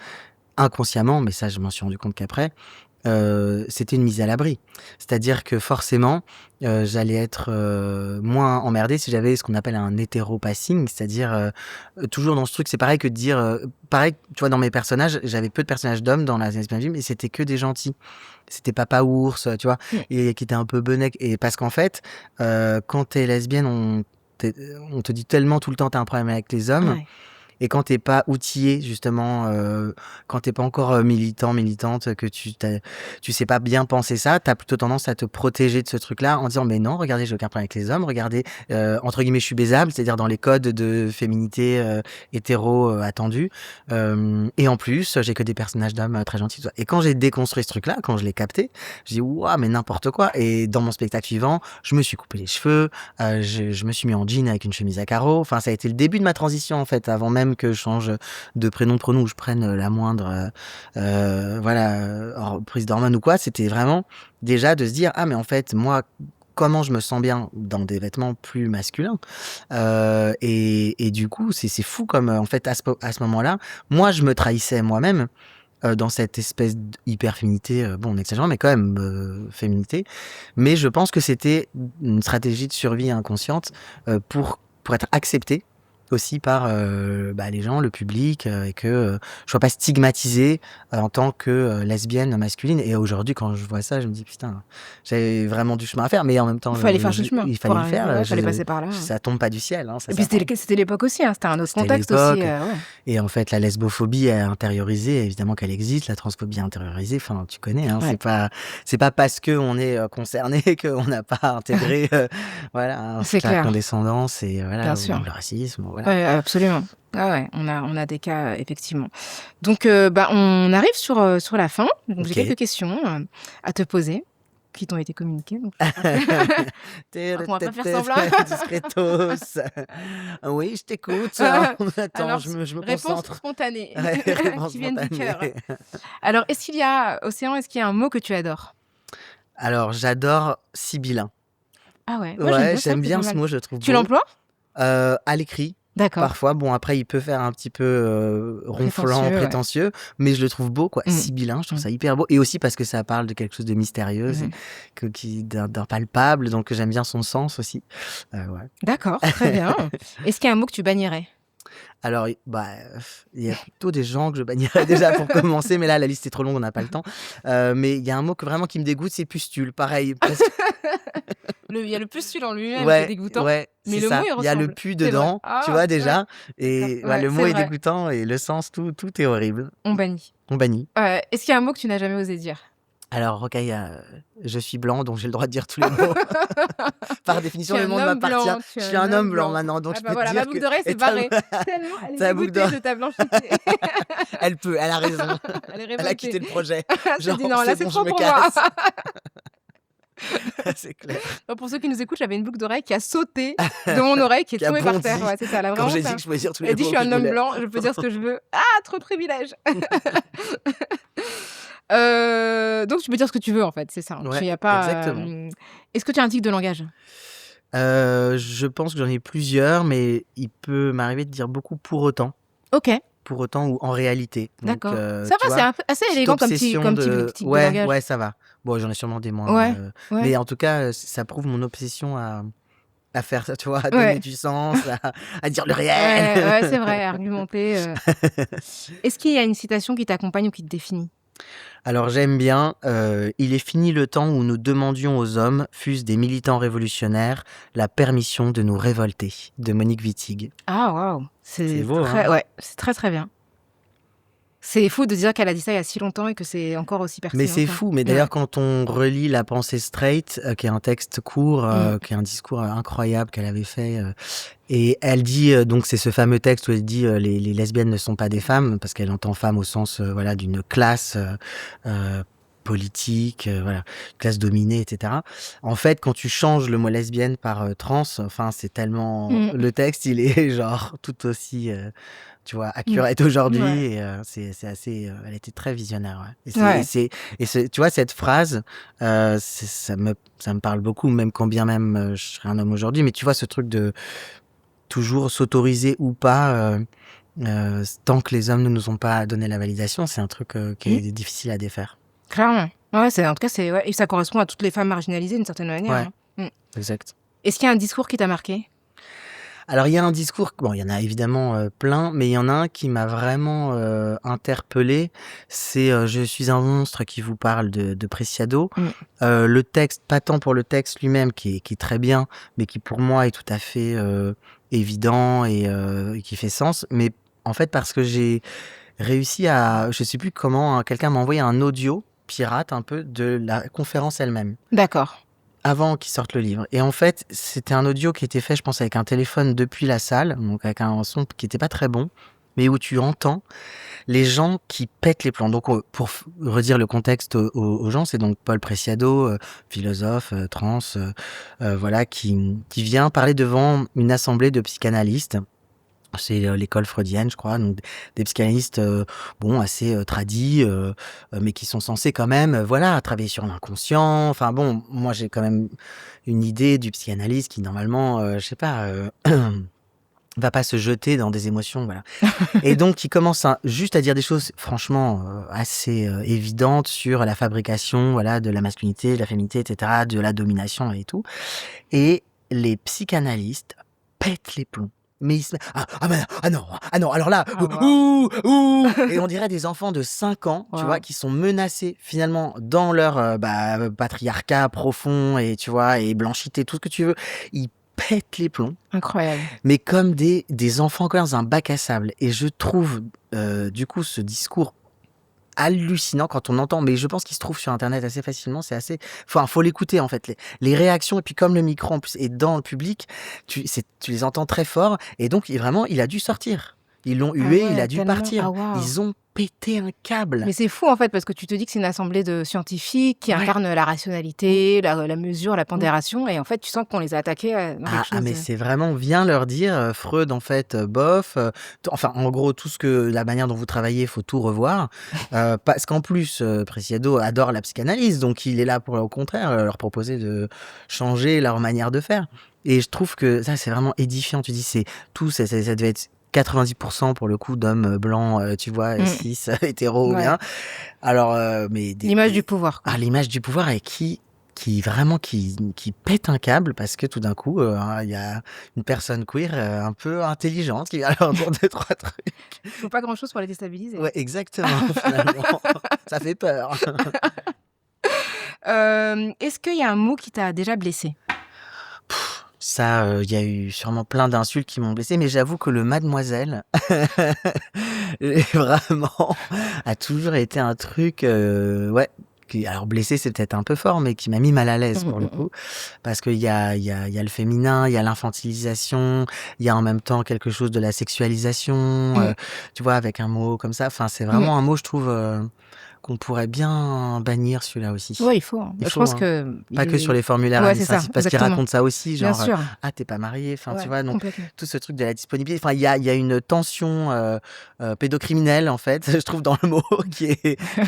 inconsciemment, mais ça, je m'en suis rendu compte qu'après, c'était une mise à l'abri. C'est-à-dire que forcément, j'allais être moins emmerdée si j'avais ce qu'on appelle un hétéro-passing, c'est-à-dire toujours dans ce truc, c'est pareil que de dire, pareil, tu vois, dans mes personnages, j'avais peu de personnages d'hommes dans la lesbian film, et c'était que des gentils. C'était Papa Ours, tu vois, et qui était un peu benek. Et parce qu'en fait, quand t'es lesbienne, on te dit tellement tout le temps t'as un problème avec les hommes. Ouais. Et quand t'es pas outillé, justement, quand t'es pas encore militante, que tu sais pas bien penser ça, t'as plutôt tendance à te protéger de ce truc-là en disant mais non, regardez, j'ai aucun problème avec les hommes, regardez, entre guillemets, je suis baisable, c'est-à-dire dans les codes de féminité hétéro attendus. Et en plus, j'ai que des personnages d'hommes très gentils. Tout ça. Et quand j'ai déconstruit ce truc-là, quand je l'ai capté, j'ai dit waouh, mais n'importe quoi. Et dans mon spectacle suivant, je me suis coupé les cheveux, je me suis mis en jean avec une chemise à carreaux. Enfin, ça a été le début de ma transition en fait, avant même que je change de prénom, pronom, ou je prenne la moindre prise d'hormones ou quoi. C'était vraiment déjà de se dire ah mais en fait moi comment je me sens bien dans des vêtements plus masculins et du coup c'est fou comme en fait à ce moment-là moi je me trahissais moi-même dans cette espèce d'hyper-féminité, bon, en exagérant, mais quand même féminité. Mais je pense que c'était une stratégie de survie inconsciente pour être accepté aussi par les gens, le public, et que je sois pas stigmatisée en tant que lesbienne masculine. Et aujourd'hui, quand je vois ça, je me dis putain, j'avais vraiment du chemin à faire, mais en même temps, Il fallait faire ce chemin. il fallait le faire. Il fallait passer par là. Ça tombe pas du ciel. Hein, ça et puis s'apprend. c'était l'époque aussi, hein, c'était un autre C'était contexte l'époque. aussi. Et en fait, la lesbophobie est intériorisée, évidemment qu'elle existe, la transphobie est intériorisée, enfin, tu connais, hein, c'est pas parce qu'on est concerné qu'on n'a pas intégré voilà, C'est la clair. condescendance et voilà, Bien sûr. le racisme. Voilà. Ouais, absolument. Ah ouais, on a des cas, effectivement. Donc, on arrive sur la fin. Donc, j'ai quelques questions à te poser qui t'ont été communiquées. Donc, on va pas faire semblant. Discretos. Oui, je t'écoute. Attends, Alors, je me réponse concentre. spontanée Réponse qui viennent du cœur. spontanée. Alors, Océan, est-ce qu'il y a un mot que tu adores? Alors, j'adore sibyllin. Ah ouais, moi j'aime bien ce mot, je le trouve Tu beau. l'emploies? À l'écrit. D'accord. Parfois, bon, après, il peut faire un petit peu ronflant, prétentieux, mais je le trouve beau, quoi. Sibyllin, je trouve ça hyper beau. Et aussi parce que ça parle de quelque chose de mystérieux, d'impalpable, donc j'aime bien son sens aussi. Ouais. D'accord, très bien. Est-ce qu'il y a un mot que tu bannirais? Alors, il y a plutôt des gens que je bannirais déjà pour commencer, mais là, la liste est trop longue, on n'a pas le temps. Mais il y a un mot vraiment qui me dégoûte, c'est pustule. Pareil. Parce que... Il y a le pustule en lui-même qui est dégoûtant. Ouais, mais le mot, il ressemble. Il y a le pu dedans, tu vois déjà. Et le mot est dégoûtant et le sens, tout est horrible. On bannit. Est-ce qu'il y a un mot que tu n'as jamais osé dire? Alors, Rocaille, je suis blanc, donc j'ai le droit de dire tous les mots. Par définition, le monde m'appartient. Je suis un homme blanc maintenant, donc je peux te dire ma boucle d'oreille, c'est barré. Tellement elle est dégoûtée de ta blanchité. Elle a raison. Elle a quitté le projet. Je dis non, là, c'est trop pour moi. C'est clair. Pour ceux qui nous écoutent, j'avais une boucle d'oreille qui a sauté de mon oreille, qui est tombée par terre. Ouais, c'est ça. Quand j'ai dit que je pouvais dire tous les mots. Elle dit je suis un homme blanc, je peux dire ce que je veux. Ah, trop de privilèges. Donc tu peux dire ce que tu veux en fait, c'est ça. Ouais, y a pas, exactement. Est-ce que tu as un tic de langage? Je pense que j'en ai plusieurs, mais il peut m'arriver de dire beaucoup pour autant. Ok. Pour autant ou en réalité. D'accord. Ça va, c'est un peu assez élégant comme tic de langage. Ouais, ça va. Bon, j'en ai sûrement des moins. Mais en tout cas, ça prouve mon obsession à faire ça, tu vois, à donner du sens, à dire le réel. Ouais, c'est vrai, argumenter. Est-ce qu'il y a une citation qui t'accompagne ou qui te définit? Alors j'aime bien il est fini le temps où nous demandions aux hommes, fût-ce des militants révolutionnaires, la permission de nous révolter, de Monique Wittig. Ah waouh, c'est beau, très, hein. Ouais, c'est très très bien. C'est fou de dire qu'elle a dit ça il y a si longtemps et que c'est encore aussi pertinent. Mais c'est fou. Mais d'ailleurs, quand on relit La pensée straight, qui est un texte court, qui est un discours incroyable qu'elle avait fait, et elle dit, donc c'est ce fameux texte où elle dit les lesbiennes ne sont pas des femmes, parce qu'elle entend femme au sens d'une classe politique, classe dominée, etc. En fait, quand tu changes le mot lesbienne par trans, enfin, c'est tellement... Le texte, il est genre tout aussi... tu vois, accurate aujourd'hui, et c'est assez... elle était très visionnaire, Et tu vois, cette phrase, ça me parle beaucoup, même quand bien même je serais un homme aujourd'hui, mais tu vois, ce truc de toujours s'autoriser ou pas, tant que les hommes ne nous ont pas donné la validation, c'est un truc qui est difficile à défaire. Clairement. Ouais, en tout cas, et ça correspond à toutes les femmes marginalisées d'une certaine manière. Ouais, Hein. exact. Est-ce qu'il y a un discours qui t'a marqué? Alors il y a un discours, bon il y en a évidemment, plein, mais il y en a un qui m'a vraiment, interpellée, c'est, «Je suis un monstre» qui vous parle de Preciado. Mm. Le texte, pas tant pour le texte lui-même qui est très bien, mais qui pour moi est tout à fait, évident et qui fait sens, mais en fait parce que j'ai réussi à je sais plus comment, quelqu'un m'a envoyé un audio pirate un peu de la conférence elle-même. D'accord. Avant qu'il sorte le livre. Et en fait, c'était un audio qui était fait, je pense, avec un téléphone depuis la salle, donc avec un son qui était pas très bon, mais où tu entends les gens qui pètent les plombs. Donc, pour redire le contexte aux gens, c'est donc Paul Preciado, philosophe, trans, voilà, qui vient parler devant une assemblée de psychanalystes. C'est l'école freudienne, je crois, donc des psychanalystes, bon, assez tradis, mais qui sont censés quand même, voilà, travailler sur l'inconscient. Enfin bon, moi j'ai quand même une idée du psychanalyste qui normalement, je sais pas, va pas se jeter dans des émotions, voilà. Et donc il commence juste à dire des choses franchement assez évidentes sur la fabrication, voilà, de la masculinité, de la féminité, etc., de la domination et tout. Et les psychanalystes pètent les plombs. Mais ils se ah non, alors là, Ah, wow. ouh, et on dirait des enfants de 5 ans, tu vois, Wow. qui sont menacés finalement dans leur patriarcat profond et tu vois, et blanchité, tout ce que tu veux. Ils pètent les plombs, Incroyable. mais comme des enfants encore dans un bac à sable. Et je trouve du coup ce discours hallucinant quand on entend, mais je pense qu'il se trouve sur internet assez facilement, c'est assez, enfin faut l'écouter en fait, les réactions, et puis comme le micro en plus est dans le public, tu les entends très fort, et donc il a dû sortir, ils l'ont Ah hué, il ouais, a dû tellement. partir, Ah waouh. ils ont pété un câble. Mais c'est fou en fait, parce que tu te dis que c'est une assemblée de scientifiques qui Ouais. incarnent la rationalité, la mesure, la pondération, et en fait tu sens qu'on les a attaqués dans quelque chose Mais de... c'est vraiment, vient leur dire, Freud en fait, bof, enfin en gros tout ce que la manière dont vous travaillez, faut tout revoir, parce qu'en plus, Preciado adore la psychanalyse, donc il est là pour au contraire, leur proposer de changer leur manière de faire. Et je trouve que ça c'est vraiment édifiant. Tu dis ça devait être 90% pour le coup d'hommes, blancs, tu vois, Mm. cis, hétéros Ouais. bien. Alors, mais L'image du pouvoir, quoi. l'image du pouvoir, et qui vraiment qui pète un câble parce que tout d'un coup, il y a une personne queer, un peu intelligente qui vient leur dire 2-3 trucs. Faut pas grand-chose pour les déstabiliser. Ouais, exactement, finalement. Ça fait peur. Est-ce qu'il y a un mot qui t'a déjà blessé? Ça, il y a eu sûrement plein d'insultes qui m'ont blessée, mais j'avoue que le mademoiselle, vraiment, a toujours été un truc, ouais, alors blessé, c'est peut-être un peu fort, mais qui m'a mis mal à l'aise pour le coup. Parce qu'il y a le féminin, il y a l'infantilisation, il y a en même temps quelque chose de la sexualisation, tu vois, avec un mot comme ça. Enfin, c'est vraiment un mot, je trouve, qu'on pourrait bien bannir, celui-là aussi. Ouais, il faut, hein. Il Je faut, pense hein. que Pas que sur les formulaires ouais, c'est ça, administratifs, parce qu'ils exactement. racontent ça aussi, Bien genre, sûr. ah, t'es pas marié, enfin, tu Ouais, vois, donc complètement. tout ce truc de la disponibilité. Enfin, il y a une tension pédocriminelle, en fait, je trouve, dans le mot, qui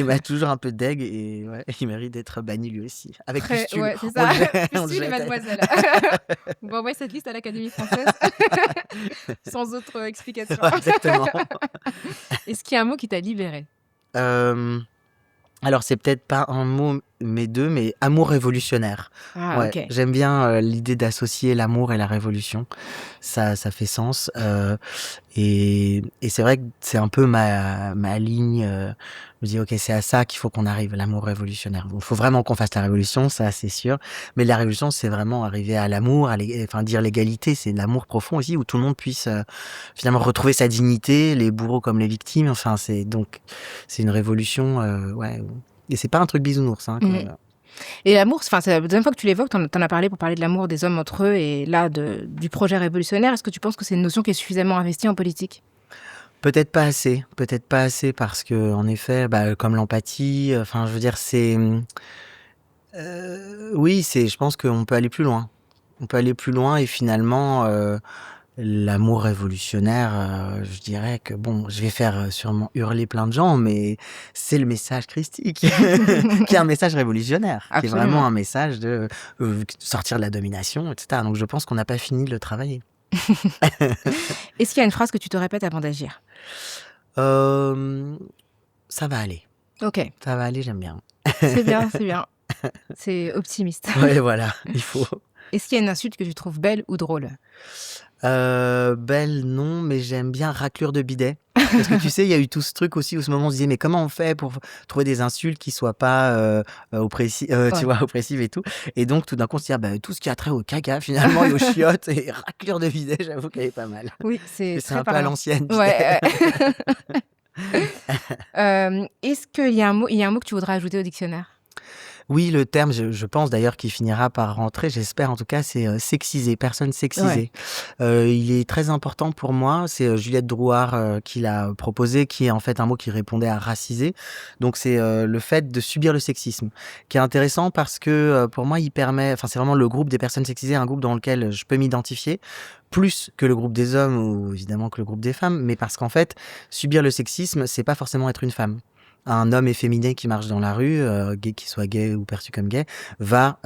m'a toujours un peu deg, et ouais, il mérite d'être banni lui aussi. Avec Très, Pustule. ouais, c'est On ça. le jette, on le Pustule et jette. mademoiselle. On va envoyer cette liste à l'Académie française sans autre explication. Ouais, exactement. Est-ce qu'il y a un mot qui t'a libéré? Alors, c'est peut-être pas un mot, mais deux, mais amour révolutionnaire. Ah, Ouais, ok. j'aime bien l'idée d'associer l'amour et la révolution. Ça fait sens. Et c'est vrai que c'est un peu ma ligne. Je me dis, ok, c'est à ça qu'il faut qu'on arrive, l'amour révolutionnaire. Il faut vraiment qu'on fasse la révolution, ça c'est sûr. Mais la révolution, c'est vraiment arriver à l'amour, enfin dire l'égalité, c'est l'amour profond aussi, où tout le monde puisse finalement retrouver sa dignité, les bourreaux comme les victimes. Enfin, c'est une révolution, ouais. Et c'est pas un truc bisounours, hein. Et l'amour, enfin, c'est la deuxième fois que tu l'évoques, t'en as parlé pour parler de l'amour des hommes entre eux et là du projet révolutionnaire. Est-ce que tu penses que c'est une notion qui est suffisamment investie en politique? Peut-être pas assez parce que en effet, comme l'empathie, enfin je veux dire oui, je pense qu'on peut aller plus loin. On peut aller plus loin, et finalement l'amour révolutionnaire, je dirais que bon, je vais faire sûrement hurler plein de gens, mais c'est le message christique qui est un message révolutionnaire, qui est Absolument. vraiment un message de sortir de la domination, etc. Donc je pense qu'on n'a pas fini de le travailler. Est-ce qu'il y a une phrase que tu te répètes avant d'agir? Ça va aller. Ok. Ça va aller, j'aime bien. C'est bien, c'est bien. C'est optimiste. Ouais, voilà, il faut. Est-ce qu'il y a une insulte que tu trouves belle ou drôle? Belle, non, mais j'aime bien raclure de bidet. Parce que tu sais, il y a eu tout ce truc aussi où ce moment on se disait: «Mais comment on fait pour trouver des insultes qui soient pas, tu Ouais. vois, oppressives et tout?» Et donc tout d'un coup on se dit: «Ah bah, tout ce qui a trait au caca finalement et aux chiottes» et raclure de bidet, j'avoue qu'elle est pas mal. Oui, Parce c'est que c'est très un peu à parlant. l'ancienne, bidet. Ouais, ouais. Est-ce qu'il y a un mot que tu voudrais ajouter au dictionnaire? Oui, le terme, je pense d'ailleurs qu'il finira par rentrer, j'espère en tout cas, c'est, sexisé, personne Ouais. sexisée. Il est très important pour moi, c'est, Juliette Drouard, qui l'a proposé, qui est en fait un mot qui répondait à racisé. Donc c'est, le fait de subir le sexisme, qui est intéressant parce que, pour moi, il permet enfin, c'est vraiment le groupe des personnes sexisées, un groupe dans lequel je peux m'identifier, plus que le groupe des hommes ou évidemment que le groupe des femmes, mais parce qu'en fait, subir le sexisme, c'est pas forcément être une femme. Un homme efféminé qui marche dans la rue, gay qu'il soit gay ou perçu comme gay, va,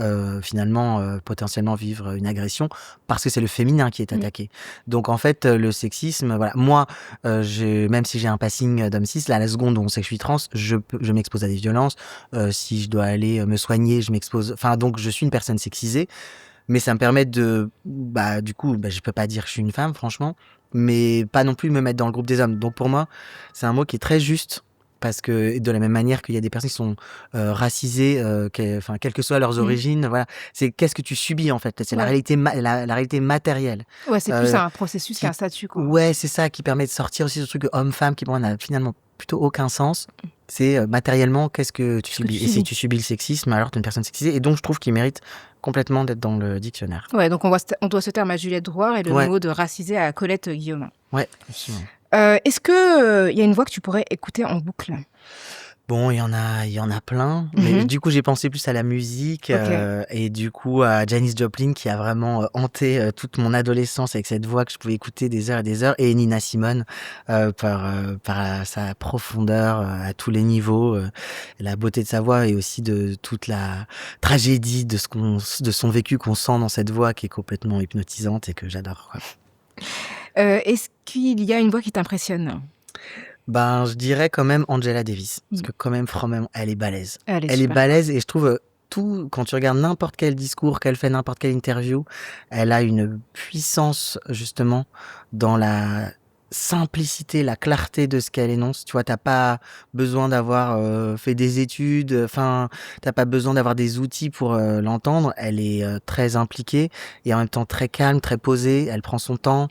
finalement, potentiellement vivre une agression parce que c'est le féminin qui est Mmh. attaqué. Donc en fait, le sexisme, voilà, moi, même si j'ai un passing, d'homme cis, là, à la seconde où on sait que je suis trans, je m'expose à des violences. Si je dois aller, me soigner, je m'expose enfin donc je suis une personne sexisée, mais ça me permet de bah, du coup, bah, je peux pas dire que je suis une femme franchement, mais pas non plus me mettre dans le groupe des hommes. Donc pour moi, c'est un mot qui est très juste parce que de la même manière qu'il y a des personnes qui sont, racisées, enfin, quelles que soient leurs Mmh. origines, voilà. C'est qu'est-ce que tu subis en fait? C'est la Ouais. réalité la réalité matérielle, Ouais, c'est plus heu, un processus qu'un qui statut, quoi. ouais, c'est ça qui permet de sortir aussi ce truc homme-femme qui pour moi n'a finalement plutôt aucun sens. C'est, matériellement, qu'est-ce que tu Ce que tu subis? Et si subis. tu subis le sexisme, alors tu es une personne sexisée et donc je trouve qu'il mérite complètement d'être dans le dictionnaire. Ouais, donc on doit ce terme à Juliette Drouard et le Ouais, mot de racisé à Colette Guillaumin. ouais, absolument. Est-ce que, il y a une voix que tu pourrais écouter en boucle? Bon, il y en a plein, mais Mmh. du coup, j'ai pensé plus à la musique, OK. et du coup à Janis Joplin qui a vraiment, hanté, toute mon adolescence avec cette voix que je pouvais écouter des heures et des heures et Nina Simone, par sa profondeur, à tous les niveaux, la beauté de sa voix et aussi de toute la tragédie de son vécu qu'on sent dans cette voix qui est complètement hypnotisante et que j'adore, quoi. Est-ce qu'il y a une voix qui t'impressionne? Ben, je dirais quand même Angela Davis, parce Mmh. que quand même, franchement, elle est balèze. Elle est Elle est super forte. balèze et je trouve, tout quand tu regardes n'importe quel discours qu'elle fait, n'importe quelle interview, elle a une puissance justement dans la simplicité, la clarté de ce qu'elle énonce. Tu vois? Tu pas besoin d'avoir, fait des études, enfin, tu pas besoin d'avoir des outils pour, l'entendre. Elle est, très impliquée et en même temps très calme, très posée. Elle prend son temps.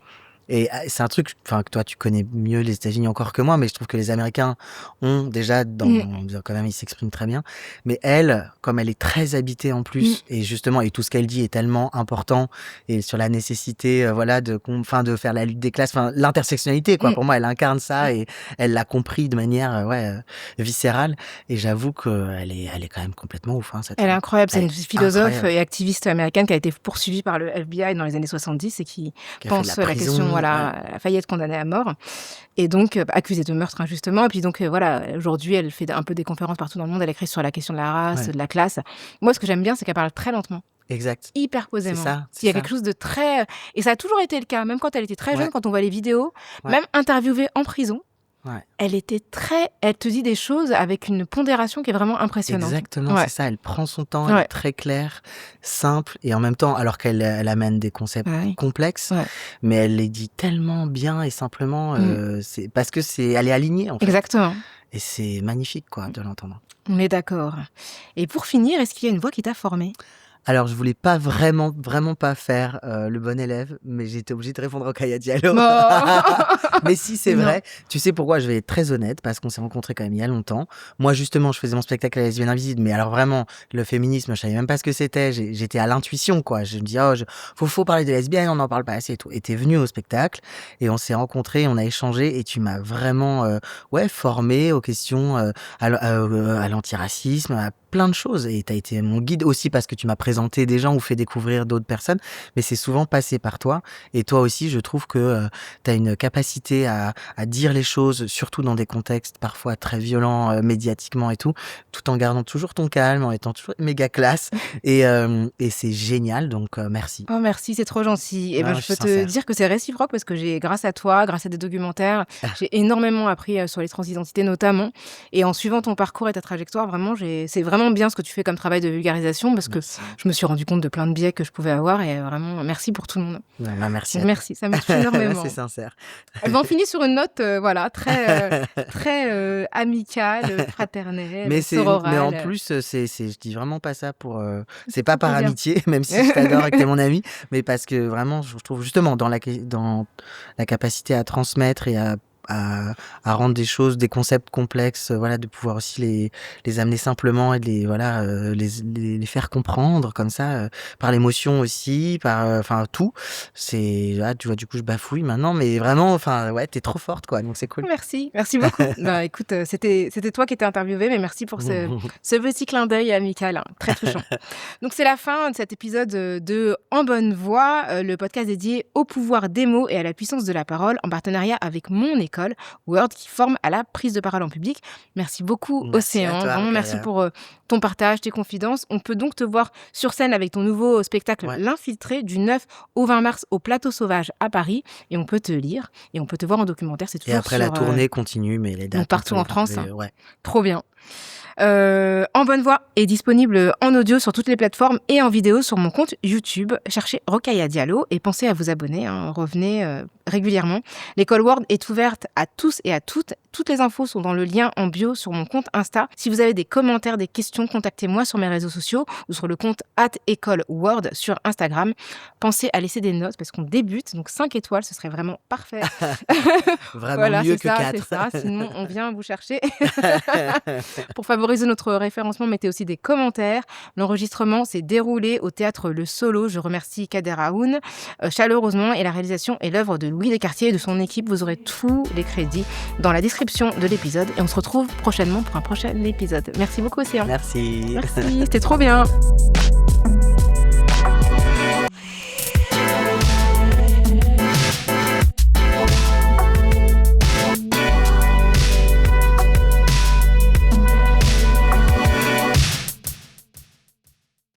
Et c'est un truc, enfin, que toi, tu connais mieux les États-Unis encore que moi, mais je trouve que les Américains ont déjà Mmh. quand même, ils s'expriment très bien. Mais elle, comme elle est très habitée en Mmh. plus, et justement, et tout ce qu'elle dit est tellement important, et sur la nécessité, voilà, enfin, de faire la lutte des classes, enfin, l'intersectionnalité, quoi. Mmh. Pour moi, elle incarne ça et elle l'a compris de manière, ouais, viscérale. Et j'avoue elle est quand même complètement ouf, hein, cette Elle est femme. incroyable, c'est Elle une est philosophe incroyable. et activiste américaine qui a été poursuivie par le FBI dans les années 70 et qui Qui a fait de la pense la question, prison, ouais. voilà, elle a failli être condamnée à mort et donc accusée de meurtre injustement et puis donc voilà, aujourd'hui, elle fait un peu des conférences partout dans le monde, elle écrit sur la question de la race, Ouais, de la classe. Moi, ce que j'aime bien, c'est qu'elle parle très lentement, exact. hyper C'est posément. ça, Il c'est y a ça. quelque chose de très et ça a toujours été le cas, même quand elle était très jeune, Ouais, quand on voit les vidéos, ouais, même interviewée en prison, ouais. elle te dit des choses avec une pondération qui est vraiment impressionnante. Exactement, Ouais, c'est ça. Elle prend son temps, elle est ouais, très claire, simple et en même temps, alors elle amène des concepts bah oui, complexes, ouais. mais elle les dit tellement bien et simplement, Mmh. c'est parce que elle est alignée, en fait, Exactement. et c'est magnifique, quoi, de l'entendre. On est d'accord. Et pour finir, est-ce qu'il y a une voix qui t'a formée? Alors, je voulais pas vraiment, vraiment pas faire, le bon élève, mais j'ai été obligée de répondre au Kaya Diallo. Oh! Mais si, c'est Non. vrai. Tu sais pourquoi? Je vais être très honnête, parce qu'on s'est rencontrés quand même il y a longtemps. Moi, justement, je faisais mon spectacle à La Lesbienne Invisible, mais alors vraiment, le féminisme, je savais même pas ce que c'était. J'étais à l'intuition, quoi. Je me dis: «Oh, faut parler des lesbiennes, on n'en parle pas assez et tout». Et tu venu au spectacle et on s'est rencontrés, on a échangé et tu m'as vraiment, ouais, formée aux questions, à l'antiracisme, plein de choses et tu as été mon guide aussi parce que tu m'as présenté des gens ou fait découvrir d'autres personnes, mais c'est souvent passé par toi. Et toi aussi, je trouve que tu as une capacité à dire les choses, surtout dans des contextes parfois très violents médiatiquement et tout en gardant toujours ton calme, en étant toujours méga classe. Et c'est génial, donc merci. Oh merci, c'est trop gentil. Et ben, Ah, je je suis peux te sincère. dire que c'est réciproque parce que grâce à toi, grâce à des documentaires, j'ai énormément appris sur les transidentités notamment. Et en suivant ton parcours et ta trajectoire, vraiment, c'est vraiment bien ce que tu fais comme travail de vulgarisation parce que Merci. je me suis rendu compte de plein de biais que je pouvais avoir et vraiment, merci pour tout le monde. Bah, merci Donc, à toi. merci, ça me touche énormément. C'est sincère. Eh ben, on finit sur une note voilà, très amicale, fraternelle, Mais sororale. en plus, je dis vraiment pas ça pour. C'est C'est pas trop par bien. amitié, même si je t'adore et que t'es mon ami, mais parce que vraiment, je trouve justement dans la capacité à transmettre et à rendre des concepts complexes, voilà, de pouvoir aussi les amener simplement et de les faire comprendre comme ça, par l'émotion aussi, enfin tout. Tu vois, du coup, je bafouille maintenant, mais vraiment, enfin, ouais, t'es trop forte, quoi, donc c'est cool. Merci beaucoup. Bah, écoute, c'était toi qui étais interviewée, mais merci pour ce petit clin d'œil amical, hein, très touchant. Donc c'est la fin de cet épisode de En bonne voie, le podcast dédié au pouvoir des mots et à la puissance de la parole, en partenariat avec mon école, Word, qui forme à la prise de parole en public. Merci beaucoup, Merci à Océan. toi, Vraiment, merci Rokhaya. pour ton partage, tes confidences. On peut donc te voir sur scène avec ton nouveau spectacle Ouais. L'Infiltré du 9 au 20 mars au Plateau Sauvage à Paris. Et on peut te lire et on peut te voir en documentaire. C'est Et toujours après, la sur, tournée continue, mais les dates, partout on peut en les France, trouver, hein. ouais. Trop bien. En bonne voie est disponible en audio sur toutes les plateformes et en vidéo sur mon compte YouTube. Cherchez Rokhaya Diallo et pensez à vous abonner, hein, revenez régulièrement. L'école Word est ouverte à tous et à toutes. Toutes les infos sont dans le lien en bio sur mon compte Insta. Si vous avez des commentaires, des questions, contactez-moi sur mes réseaux sociaux ou sur le compte @écoleword sur Instagram. Pensez à laisser des notes parce qu'on débute, donc 5 étoiles, ce serait vraiment parfait. Vraiment Voilà, mieux c'est que ça, 4. c'est ça. Sinon, on vient vous chercher. Pour favoriser notre référencement, mettez aussi des commentaires. L'enregistrement s'est déroulé au théâtre Le Solo. Je remercie Kader Aoun chaleureusement et la réalisation est l'œuvre de Louis Descartiers et de son équipe. Vous aurez tous les crédits dans la description de l'épisode et on se retrouve prochainement pour un prochain épisode. Merci beaucoup, Océan. Merci. Merci, c'était trop bien.